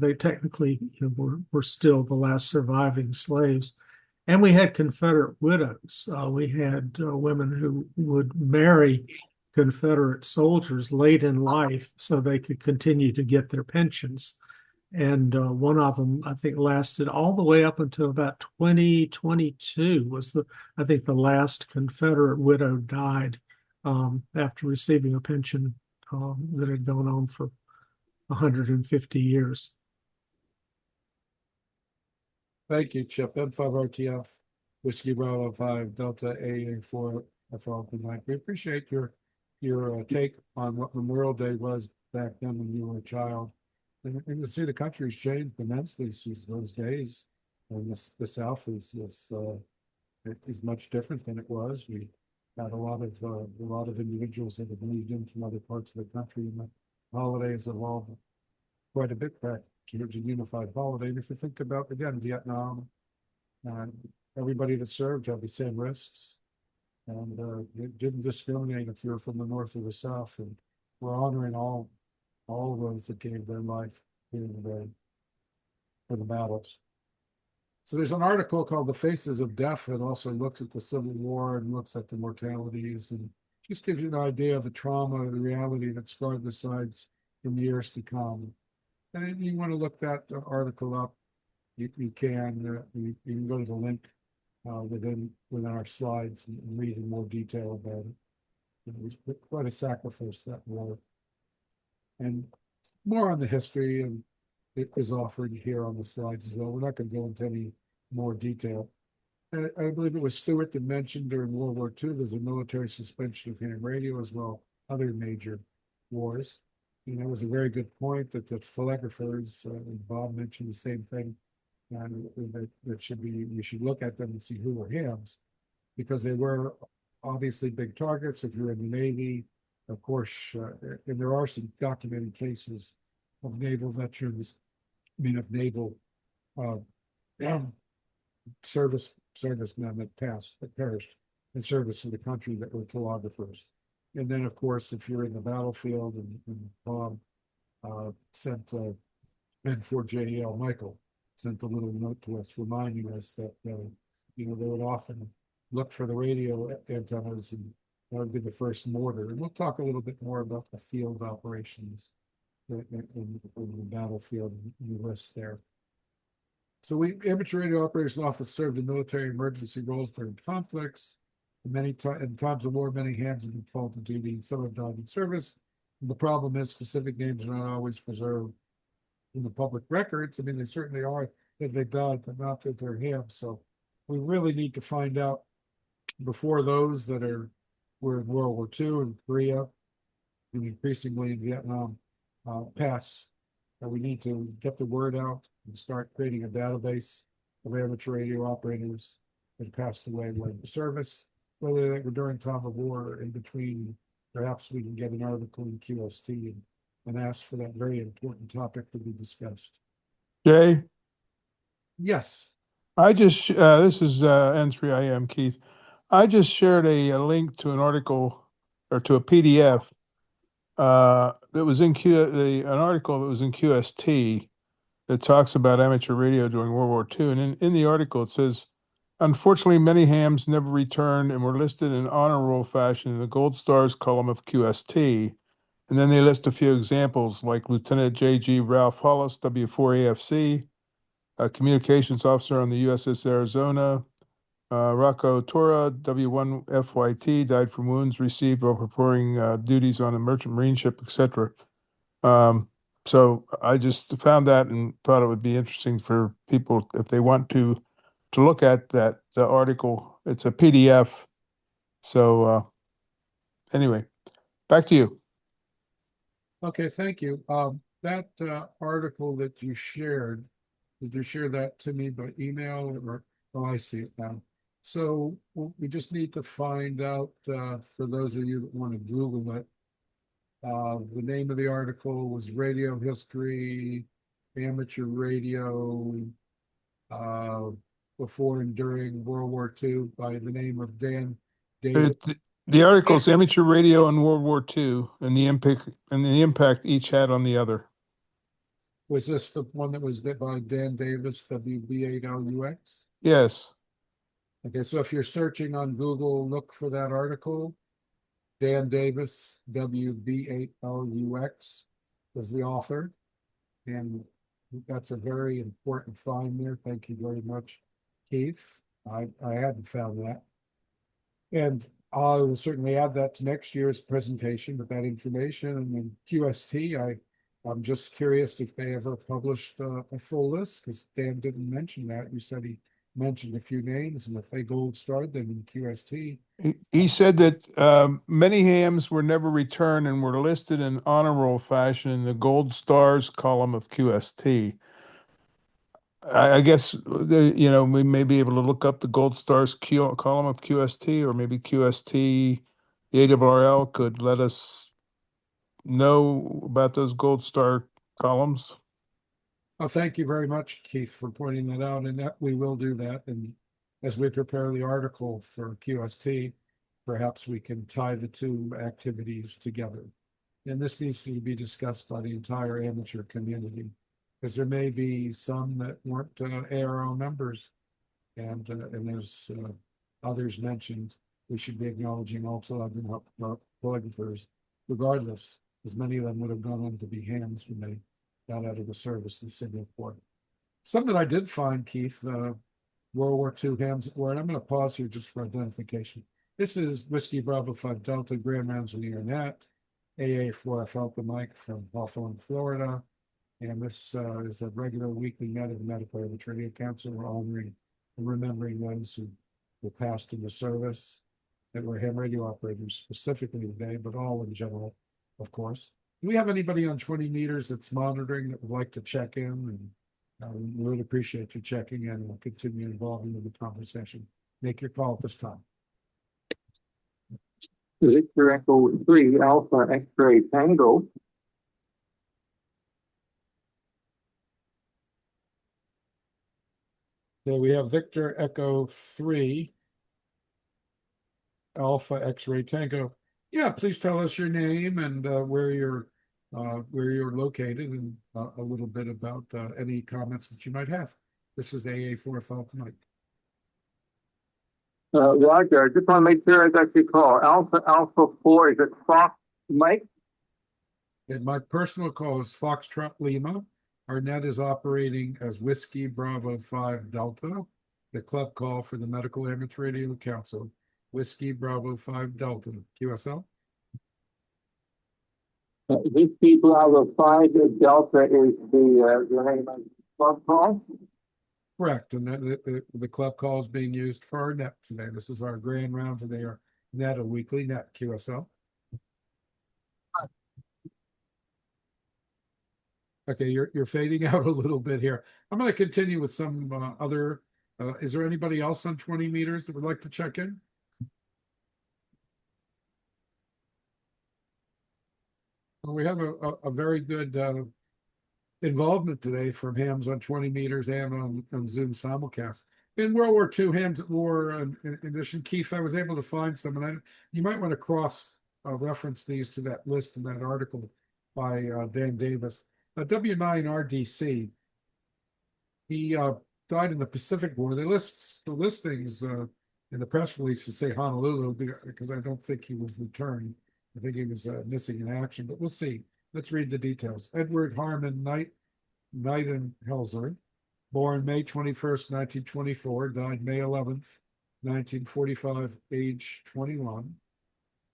they technically were still the last surviving slaves. And we had Confederate widows. We had women who would marry Confederate soldiers late in life so they could continue to get their pensions. And one of them, I think, lasted all the way up until about 2022 was I think the last Confederate widow died after receiving a pension that had gone on for 150 years. Thank you, Chip. N5RTF, Whiskey Bravo 5, Delta AA4, FL Mike. We appreciate your take on what Memorial Day was back then when you were a child. And you see the country's changed immensely since those days. And the South is much different than it was. We had a lot of individuals that have moved in from other parts of the country, and the holidays evolved quite a bit back towards a unified holiday. And if you think about, again, Vietnam, everybody that served had the same risks, and it didn't discriminate if you're from the North or the South. And we're honoring all of those that gave their life for the battles. So there's an article called The Faces of Death that also looks at the Civil War and looks at the mortalities and just gives you an idea of the trauma, the reality that scarred the sides in years to come. And if you want to look that article up, you can. You can go to the link within our slides and read in more detail about it. It was quite a sacrifice, that war. And more on the history, and it is offered here on the slides as well. We're not going to go into any more detail. I believe it was Stewart that mentioned during World War II, there's a military suspension of ham radio as well, other major wars. And that was a very good point that the telegraphers, Bob mentioned the same thing, that you should look at them and see who were hams, because they were obviously big targets. If you're in the Navy, of course, and there are some documented cases of naval veterans, of naval service servicemen that perished in service to the country that were telegraphers. And then, of course, if you're in the battlefield and Bob sent and for JL Michael sent a little note to us reminding us that they would often look for the radio antennas, and that would be the first mortar. And we'll talk a little bit more about the field operations in the battlefield and the lists there. So amateur radio operators often served in military emergency roles during conflicts. In times of war, many hands have been called to duty, and some have died in service. And the problem is specific names are not always preserved in the public records. I mean, they certainly are that they died, but not that they're hands. So we really need to find out before those that were in World War II and Korea, and increasingly in Vietnam, pass. We need to get the word out and start creating a database of amateur radio operators that passed away when the service, whether they were during time of war or in between. Perhaps we can get an article in QST and ask for that very important topic to be discussed. Jay, Yes. I just this is N3IM Keith. I just shared a link to an article or to a PDF that was in an article that was in QST that talks about amateur radio during World War II. And in the article it says, unfortunately, many hams never returned and were listed in honor roll fashion in the Gold Stars column of QST. And then they list a few examples like Lieutenant J.G. Ralph Hollis, W4AFC, a communications officer on the USS Arizona, Rocco Tora, W1FYT, died from wounds received while performing duties on a merchant marine ship, etc. So I just found that and thought it would be interesting for people if they want to look at the article. It's a PDF. So anyway, back to you. Okay, thank you. That article that you shared, did you share that to me by email or? Oh, I see it now. So we just need to find out, for those of you that want to Google it, the name of the article was Radio History, Amateur Radio, before and during World War II by the name of Dan Davis. The article's amateur radio in World War II and the impact each had on the other. Was this the one that was by Dan Davis, WB8LUX? Yes. Okay, so if you're searching on Google, look for that article. Dan Davis, WB8LUX, is the author. And that's a very important find there. Thank you very much, Keith. I hadn't found that. And I will certainly add that to next year's presentation with that information. And then QST, I'm just curious if they ever published a full list, because Dan didn't mention that. You said he mentioned a few names, and if they gold starred them in QST. He said that many hams were never returned and were listed in honor roll fashion in the Gold Stars column of QST. I guess we may be able to look up the Gold Stars column of QST, or maybe QST, the ARRL could let us know about those Gold Star columns. Well, thank you very much, Keith, for pointing that out, and that we will do that. And as we prepare the article for QST, perhaps we can tie the two activities together. And this needs to be discussed by the entire amateur community, because there may be some that weren't ARO members, and as others mentioned, we should be acknowledging also other photographers, regardless, as many of them would have gone on to be hams when they got out of the service in Singapore. Something I did find, Keith, World War II hams at war, and I'm going to pause here just for identification. This is Whiskey Bravo 5 Delta Grand Rounds on the Internet, AA4F Alpha Mike from Hawthorne, Florida. And this is a regular weekly night of the Medical Amateur Radio Council. We're honoring and remembering those who passed in the service that were ham radio operators specifically today, but all in general, of course. Do we have anybody on 20 meters that's monitoring that would like to check in? And we would appreciate you checking in, and we'll continue involving in the conversation. Make your call at this time. Victor Echo 3 Alpha X-ray Tango. Okay, we have Victor Echo 3, Alpha X-Ray Tango. Yeah, please tell us your name and where you're located, and a little bit about any comments that you might have. This is AA4 Falcon Mike. Roger, I just want to make sure I got your call. Alpha 4, is it Fox Mike? And my personal call is Foxtrot Lima. Our net is operating as Whiskey Bravo 5 Delta. The club call for the Medical Amateur Radio Council, Whiskey Bravo 5 Delta, QSL. Whiskey Bravo 5 Delta is the name of the club call? Correct, and the club call is being used for our net today. This is our grand round today, our net, a weekly net, QSL. Okay, you're fading out a little bit here. I'm going to continue with some other. Is there anybody else on 20 meters that would like to check in? Well, we have a very good involvement today from hams on 20 meters and on Zoom simulcast. In World War II, hams at war, in addition, Keith, I was able to find some, and you might want to cross reference these to that list in that article by Dan Davis. W9RDC, he died in the Pacific War. They list the listings in the press release to say Honolulu because I don't think he was returned. I think he was missing in action, but we'll see. Let's read the details. Edward Harmon Nightenhelzer, born May 21st, 1924, died May 11th, 1945, age 21.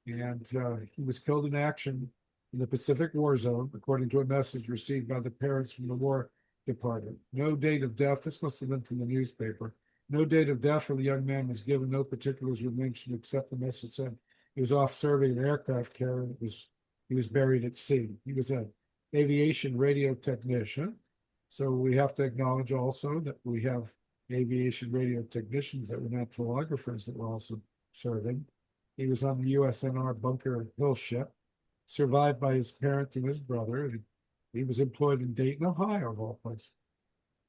And he was killed in action in the Pacific War Zone, according to a message received by the parents from the War Department. No date of death. This must have been from the newspaper. No date of death for the young man was given. No particulars were mentioned except the message said he was off serving an aircraft carrier. He was buried at sea. He was an aviation radio technician. So we have to acknowledge also that we have aviation radio technicians that were not telegraphers that were also serving. He was on the USNR Bunker Hill ship, survived by his parents and his brother. And he was employed in Dayton, Ohio, of all places.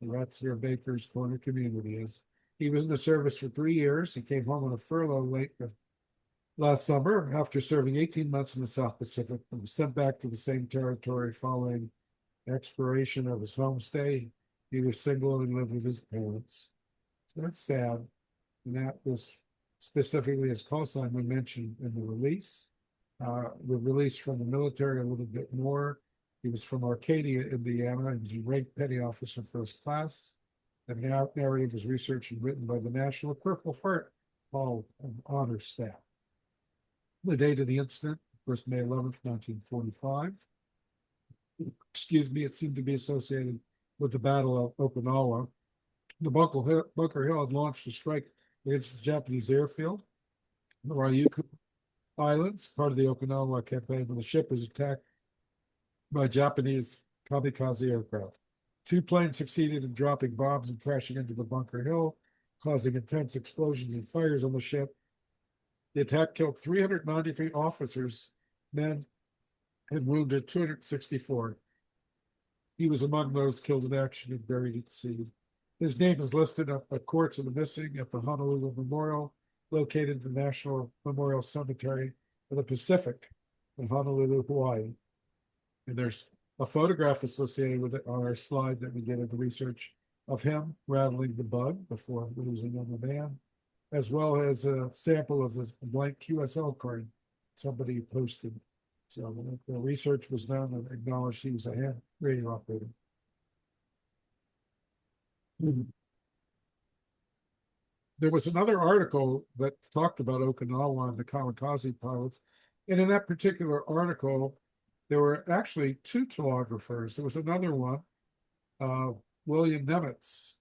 And that's where Baker's Corner community is. He was in the service for 3 years. He came home on a furlough last summer after serving 18 months in the South Pacific and was sent back to the same territory following expiration of his homestay. He was single and lived with his parents. So that's sad. And that was specifically his call sign we mentioned in the release. The release from the military a little bit more. He was from Arcadia, Indiana. He was a ranked petty officer first class. The narrative was researched and written by the National Purple Heart Hall of Honor staff. The date of the incident, 1st May 11th, 1945. Excuse me, it seemed to be associated with the Battle of Okinawa. The Bunker Hill had launched a strike against the Japanese airfield. The Ryukyu Islands, part of the Okinawa campaign, when the ship was attacked by Japanese kamikaze aircraft. 2 planes succeeded in dropping bombs and crashing into the Bunker Hill, causing intense explosions and fires on the ship. The attack killed 393 officers, men, and wounded 264. He was among those killed in action and buried at sea. His name is listed at Courts of the Missing at the Honolulu Memorial, located in the National Memorial Cemetery of the Pacific in Honolulu, Hawaii. And there's a photograph associated with it on our slide that we did in the research of him rattling the bug before losing on the man, as well as a sample of this blank QSL card somebody posted. So the research was done and acknowledged he was a hand radio operator. There was another article that talked about Okinawa and the kamikaze pilots. And in that particular article, there were actually 2 telegraphers. There was another one, William Nemitz,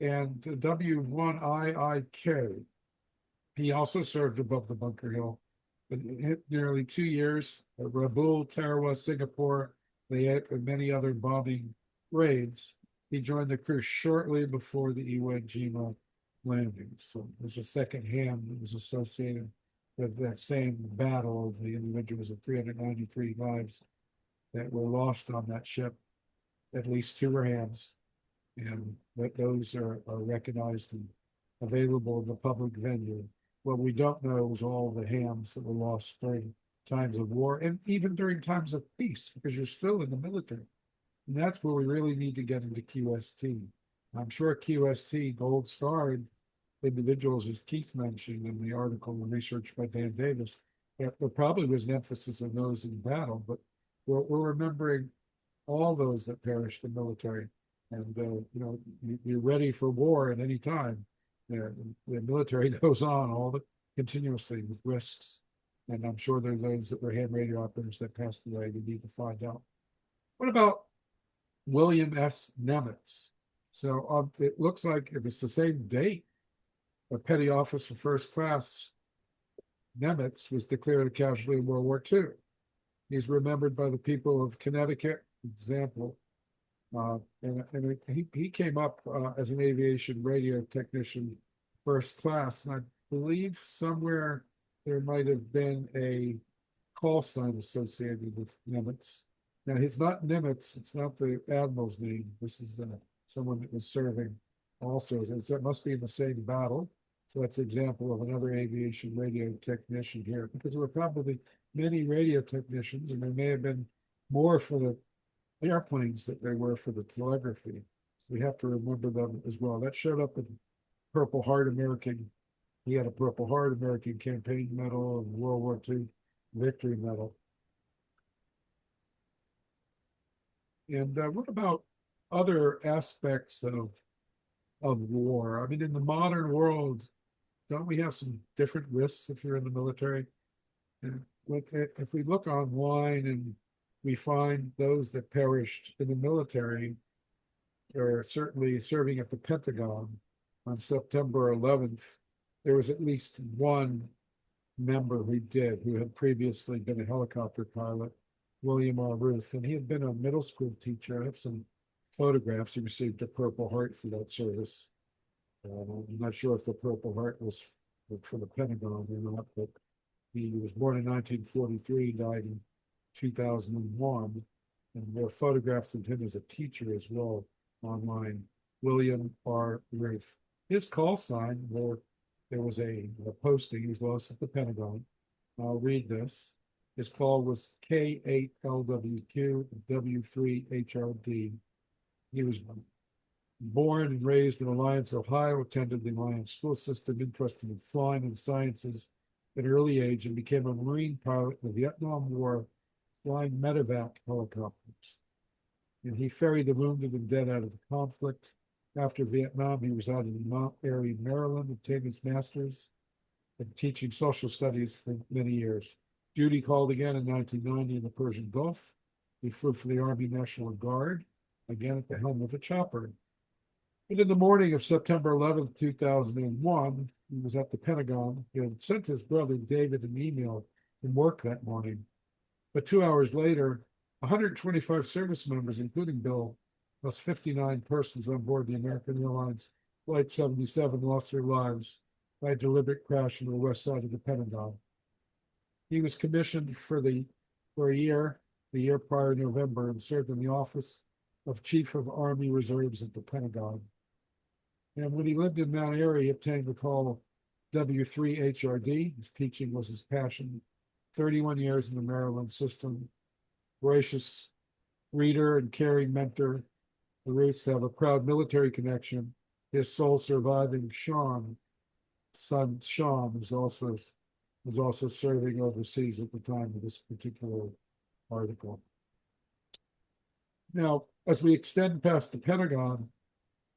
and W1IIK. He also served above the Bunker Hill. But it hit nearly 2 years. Rabaul, Tarawa, Singapore, and many other bombing raids. He joined the crew shortly before the Iwo Jima landing. So there's a second ham that was associated with that same battle of the individuals of 393 lives that were lost on that ship. At least 2 were hams. and that those are recognized and available in the public venue. What we don't know is all the hams that were lost during times of war and even during times of peace, because you're still in the military. And that's where we really need to get into QST. I'm sure QST gold starred individuals, as Keith mentioned in the article and research by Dan Davis. There probably was an emphasis on those in battle, but we're remembering all those that perished in the military. And, you're ready for war at any time. The military goes on continuously with risks. And I'm sure there are those that were ham radio operators that passed away. We need to find out. What about William S. Nemitz? So it looks like if it's the same date, a petty officer first class Nemitz was declared a casualty in World War II. He's remembered by the people of Connecticut, example. And he came up as an aviation radio technician first class. And I believe somewhere there might have been a call sign associated with Nimitz. Now, he's not Nimitz. It's not the admiral's name. This is someone that was serving also. It must be in the same battle. So that's an example of another aviation radio technician here, because there were probably many radio technicians, and there may have been more for the airplanes that they were for the telegraphy. We have to remember them as well. That showed up in Purple Heart American. He had a Purple Heart American Campaign Medal and World War II Victory Medal. And what about other aspects of war? I mean, in the modern world, don't we have some different risks if you're in the military? And if we look online and we find those that perished in the military, or certainly serving at the Pentagon on September 11th, there was at least one member who had previously been a helicopter pilot, William R. Ruth, and he had been a middle school teacher. I have some photographs. He received a Purple Heart for that service. I'm not sure if the Purple Heart was for the Pentagon or not, but he was born in 1943, died in 2001, and there are photographs of him as a teacher as well online. William R. Ruth. His call sign, there was a posting, he was lost at the Pentagon. I'll read this. His call was K8LWQ W3HRD. He was born and raised in Alliance, Ohio, attended the Alliance school system, interested in flying and sciences at an early age, and became a Marine pilot in the Vietnam War, flying medevac helicopters. And he ferried the wounded and dead out of the conflict. After Vietnam, he resided in Mount Airy, Maryland, obtained his master's in teaching social studies for many years. Duty called again in 1990 in the Persian Gulf. He flew for the Army National Guard, again at the helm of a chopper. And in the morning of September 11th, 2001, he was at the Pentagon. He had sent his brother David an email from work that morning. But 2 hours later, 125 service members, including Bill, plus 59 persons on board the American Airlines Flight 77 lost their lives by a deliberate crash on the west side of the Pentagon. He was commissioned for a year, the year prior to November, and served in the office of Chief of Army Reserves at the Pentagon. And when he lived in Mount Airy, he obtained the call W3HRD. His teaching was his passion. 31 years in the Maryland system. Gracious reader and caring mentor. The Ruths have a proud military connection. His sole surviving son Sean, was also serving overseas at the time of this particular article. Now, as we extend past the Pentagon,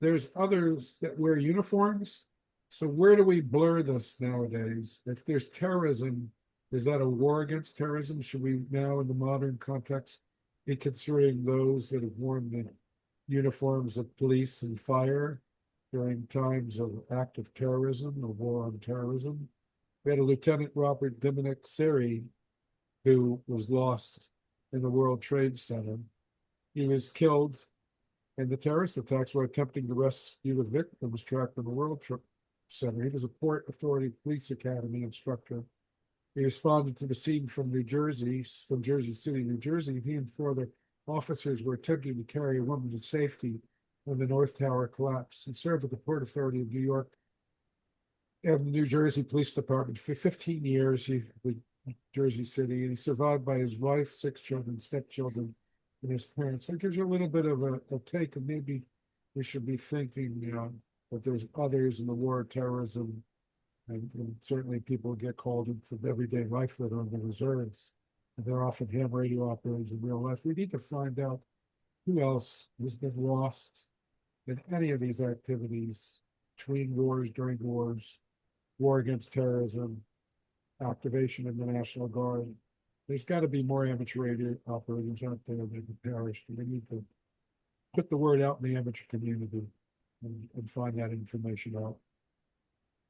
there's others that wear uniforms. So where do we blur this nowadays? If there's terrorism, is that a war against terrorism? Should we now, in the modern context, be considering those that have worn the uniforms of police and fire during times of active terrorism or war on terrorism? We had a Lieutenant Robert Diminick Siri who was lost in the World Trade Center. He was killed in the terrorist attacks while attempting to rescue the victims trapped in the World Trade Center. He was a Port Authority Police Academy instructor. He responded to the scene from Jersey City, New Jersey. He and four other officers were attempting to carry a woman to safety when the North Tower collapsed. He served with the Port Authority of New York and the New Jersey Police Department for 15 years. He was Jersey City, and he survived by his wife, 6 children, stepchildren, and his parents. That gives you a little bit of a take, and maybe we should be thinking, that there's others in the war of terrorism, and certainly people get called in for everyday life that are on the reserves, and they're often ham radio operators in real life. We need to find out who else has been lost in any of these activities between wars, during wars, war against terrorism, activation in the National Guard. There's got to be more amateur radio operators out there that have perished. We need to put the word out in the amateur community and find that information out.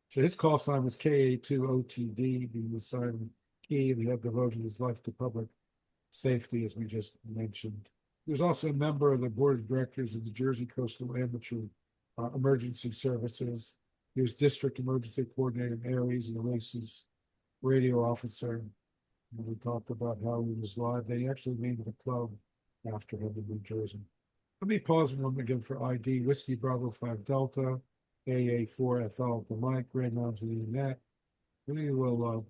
So his call sign was KA2OTD, being the silent key, and he had devoted his life to public safety, as we just mentioned. He was also a member of the board of directors of the Jersey Coastal Amateur Emergency Services. He was district emergency coordinator in Aries and Races radio officer. And we talked about how he was live. They actually named the club after him in New Jersey. Let me pause one again for ID. Whiskey Bravo 5 Delta, AA4 FL for Mike, Grand Mountain Net. We will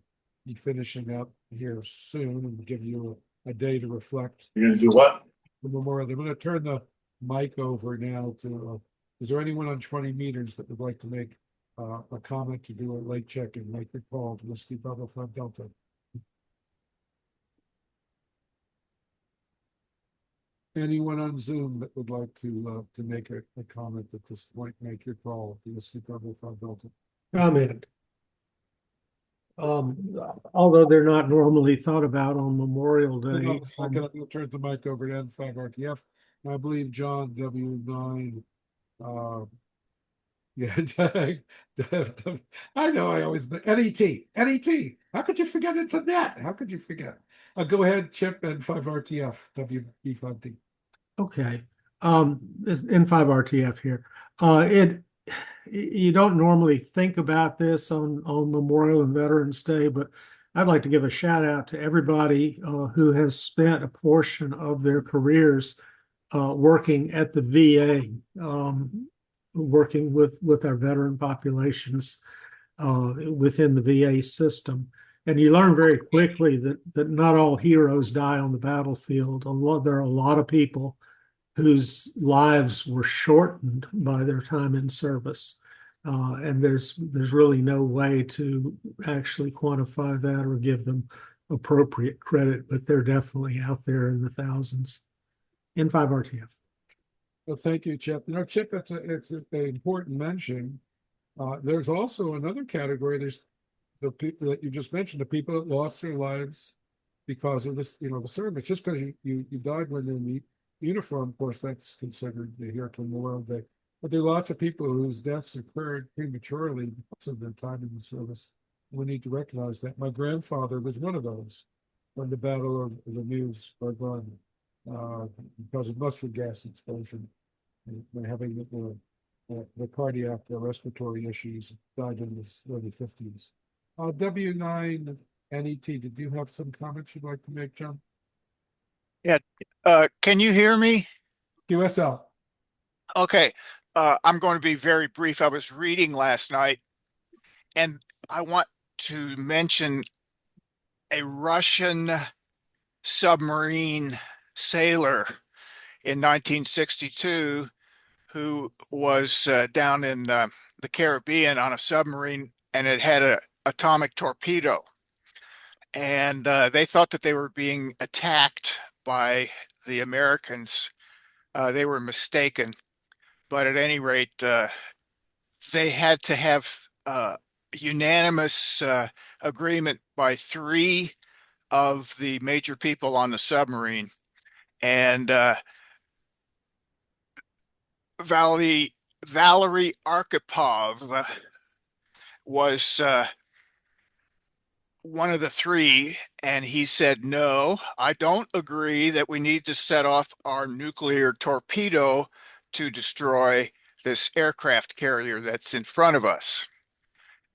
be finishing up here soon and give you a day to reflect. You're gonna do what? The memorial. I'm going to turn the mic over now to. Is there anyone on 20 meters that would like to make a comment, to do a late check and make your call to Whiskey Bravo 5 Delta? Anyone on Zoom that would like to make a comment at this point, make your call to Whiskey Bravo 5 Delta. Comment. Although they're not normally thought about on Memorial Hang on Day. a second, I'm going to turn the mic over to N5 RTF. I believe John W9. Yeah, I know. I always NET. How could you forget it's a net? How could you forget? Go ahead, Chip, N5 RTF WB5D. Okay. It's N5RTF here. You don't normally think about this on Memorial and Veterans Day, but I'd like to give a shout out to everybody who has spent a portion of their careers working at the VA, working with our veteran populations within the VA system. And you learn very quickly that not all heroes die on the battlefield. There are a lot of people whose lives were shortened by their time in service. And there's really no way to actually quantify that or give them appropriate credit, but they're definitely out there in the thousands. N5 RTF. Well, thank you, Chip. Chip, it's an important mention. There's also another category. There's the people that you just mentioned, the people that lost their lives because of this, the service. Just because you died when in the uniform, of course, that's considered here to Memorial Day. But there are lots of people whose deaths occurred prematurely because of their time in the service. We need to recognize that. My grandfather was one of those when the Battle of the Meuse was done because of mustard gas exposure and having the cardiac respiratory issues, died in the early 50s. W9 NET, did you have some comments you'd like to make, John? Yeah. Can you hear me? QSL. Okay. I'm going to be very brief. I was reading last night, and I want to mention a Russian submarine sailor in 1962 who was down in the Caribbean on a submarine, and it had an atomic torpedo. And they thought that they were being attacked by the Americans. They were mistaken. But at any rate, they had to have unanimous agreement by three of the major people on the submarine. And Valery Arkhipov was one of the three, and he said, "No, I don't agree that we need to set off our nuclear torpedo to destroy this aircraft carrier that's in front of us."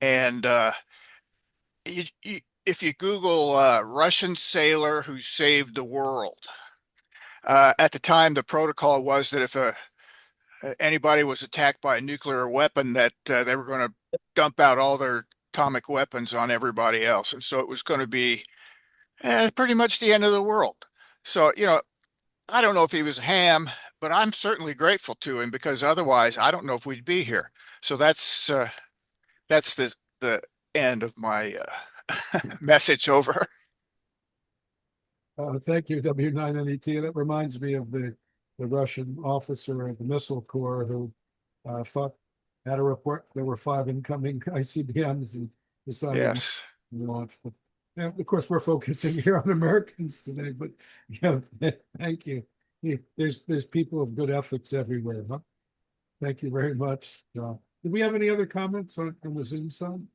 And if you Google Russian sailor who saved the world, at the time the protocol was that if anybody was attacked by a nuclear weapon, that they were going to dump out all their atomic weapons on everybody else. And so it was going to be pretty much the end of the world. So, I don't know if he was ham, but I'm certainly grateful to him, because otherwise I don't know if we'd be here. So that's the end of my message over. Thank you, W9NET. That reminds me of the Russian officer of the Missile Corps who thought, had a report there were 5 incoming ICBMs and decided Yes. to launch. But yeah, of course, we're focusing here on Americans today. But yeah, thank you. There's people of good ethics everywhere. Huh? Thank you very much, John. Do we have any other comments on the Zoom side?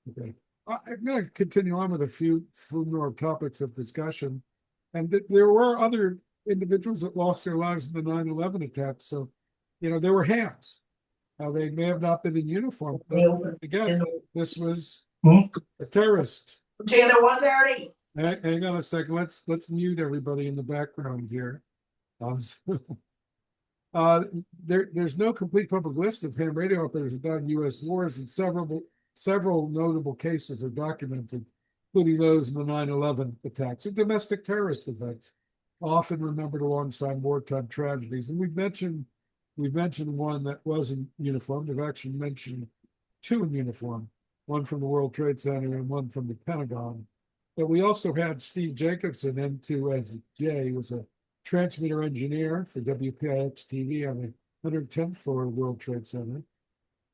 Okay. I'm going to continue on with a few more topics of discussion. And there were other individuals that lost their lives in the 9/11 attacks. So, there were hams. They may have not been in uniform. But again, this was a terrorist. Channel 130. Hang on a second. Let's mute everybody in the background here. There's no complete public list of ham radio operators who died in U.S. wars, and several notable cases are documented, including those in the 9/11 attacks and domestic terrorist events, often remembered alongside wartime tragedies. And we've mentioned one that was in uniform. We've actually mentioned 2 in uniform, one from the World Trade Center and one from the Pentagon. But we also had Steve Jacobson, M2SJ, was a transmitter engineer for WPIX TV on the 110th floor of the World Trade Center.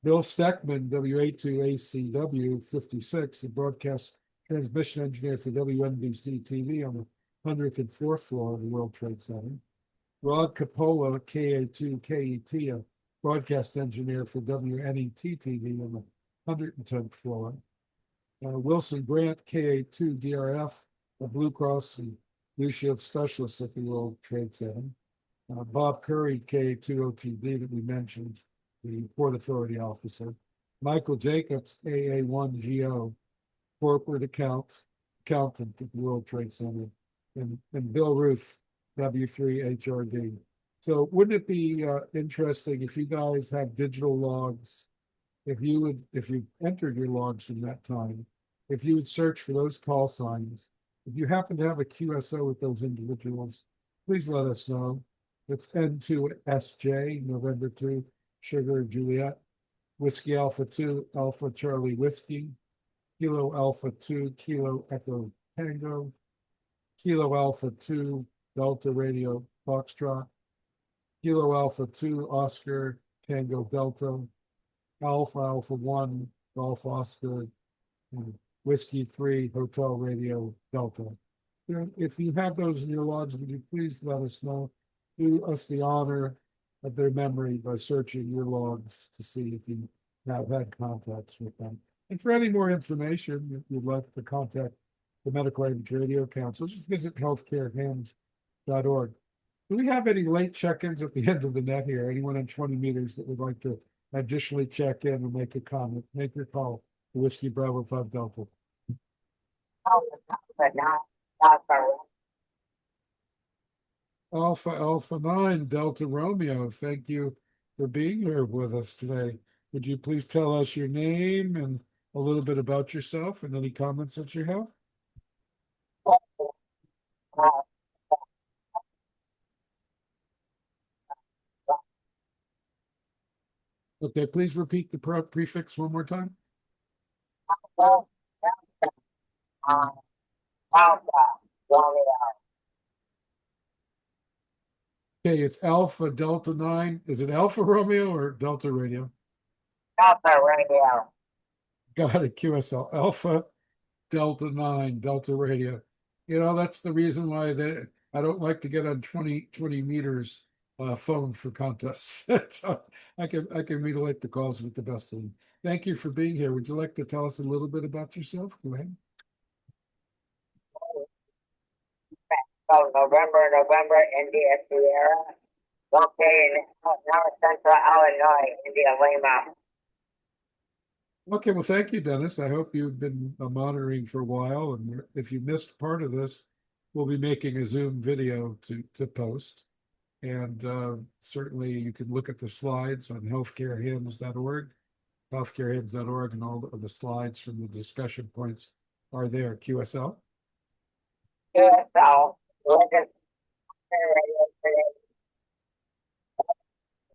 Bill Steckman, WA2ACW 56, the broadcast transmission engineer for WNBC TV on the 104th floor of the World Trade Center. Rod Capola, KA2KET, a broadcast engineer for WNET TV on the 110th floor. Wilson Grant, KA2DRF, a Blue Cross and Blue Shield specialist at the World Trade Center. Bob Curry, KA2OTB, that we mentioned, the Port Authority officer. Michael Jacobs, AA1GO, corporate accountant at the World Trade Center. And Bill Ruth, W3HRD. So wouldn't it be interesting if you guys have digital logs, if you entered your logs from that time, if you would search for those call signs, if you happen to have a QSO with those individuals, please let us know. It's N2SJ, November 2, Sugar Juliet, Whiskey Alpha 2, Alpha Charlie Whiskey, Kilo Alpha 2, Kilo Echo Tango, Kilo Alpha 2, Delta Radio Foxtrot, Kilo Alpha 2, Oscar Tango Delta, Alpha Alpha 1, Golf Oscar, and Whiskey 3, Hotel Radio Delta. If you have those in your logs, would you please let us know? Do us the honor of their memory by searching your logs to see if you have had contacts with them. And for any more information, if you'd like to contact the Medical Average Radio Council, just visit healthcarehands.org. Do we have any late check-ins at the end of the net here? Anyone on 20 meters that would like to additionally check in and make a comment? Make your call to Whiskey Bravo 5 Delta. Alpha 9 Delta Romeo, thank you for being here with us today. Would you please tell us your name and a little bit about yourself and any comments that you have? Okay, please repeat the prefix one more time. Okay, it's Alpha Delta 9. Is it Alpha Romeo or Delta Radio? Delta Radio. Got it, QSL. Alpha Delta 9, Delta Radio. That's the reason why I don't like to get on 20 meters phone for contests. So I can relate the calls with the best of them. Thank you for being here. Would you like to tell us a little bit about yourself? Go ahead. So November, India, Sierra. Located in North Central Illinois, India, Lima. Okay, well, thank you, Dennis. I hope you've been monitoring for a while. And if you missed part of this, we'll be making a Zoom video to post. And certainly you can look at the slides on healthcarehands.org, healthcarehands.org, and all of the slides from the discussion points are there. QSL. QSL, Legislature Radio today,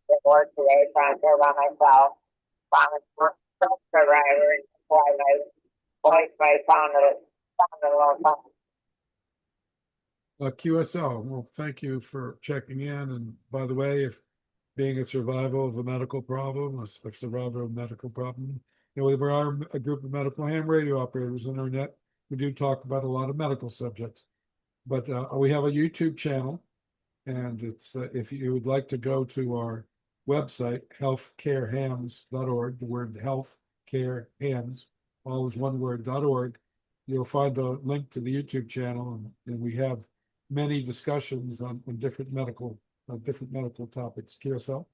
the board today, so I'm here by myself. I'm a writer and why my voice may sound a little funny. QSL, well, thank you for checking in. And by the way, if being a survival of a medical problem, a survivor of a medical problem, you know, we are a group of medical ham radio operators on our net. We do talk about a lot of medical subjects, but we have a YouTube channel, and it's if you would like to go to our website, healthcarehands.org, the word healthcarehands, all is one word.org, you'll find a link to the YouTube channel, and we have many discussions on different medical topics. QSL.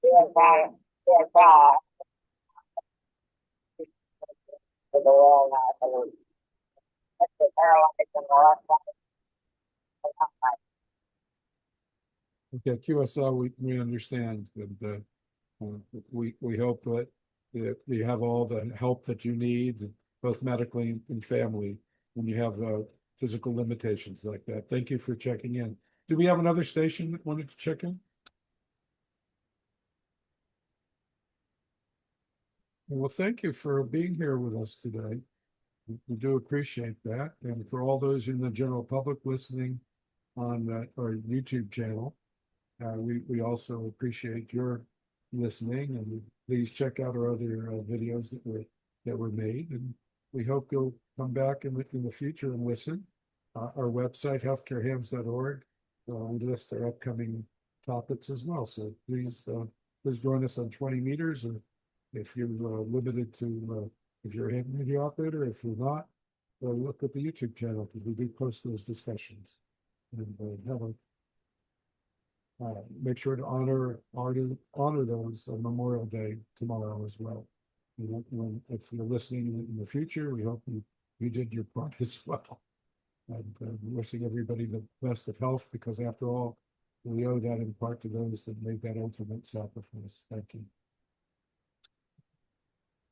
QSL, QSL, for the world, I believe. That's the paralyzed in the left side. Okay, QSL, we understand, and we hope that you have all the help that you need, both medically and family, when you have physical limitations like that. Thank you for checking in. Do we have another station that wanted to check in? Well, thank you for being here with us today. We do appreciate that. And for all those in the general public listening on our YouTube channel, we also appreciate your listening, and please check out our other videos that were made. And we hope you'll come back in the future and listen. Our website, healthcarehands.org, we list our upcoming topics as well. So please join us on 20 meters, or if you're limited to, if you're a ham radio operator, if you're not, look at the YouTube channel, because we do post those discussions. And have a make sure to honor those on Memorial Day tomorrow as well. If you're listening in the future, we hope you did your part as well. And wishing everybody the best of health, because after all, we owe that in part to those that made that ultimate sacrifice. Thank you.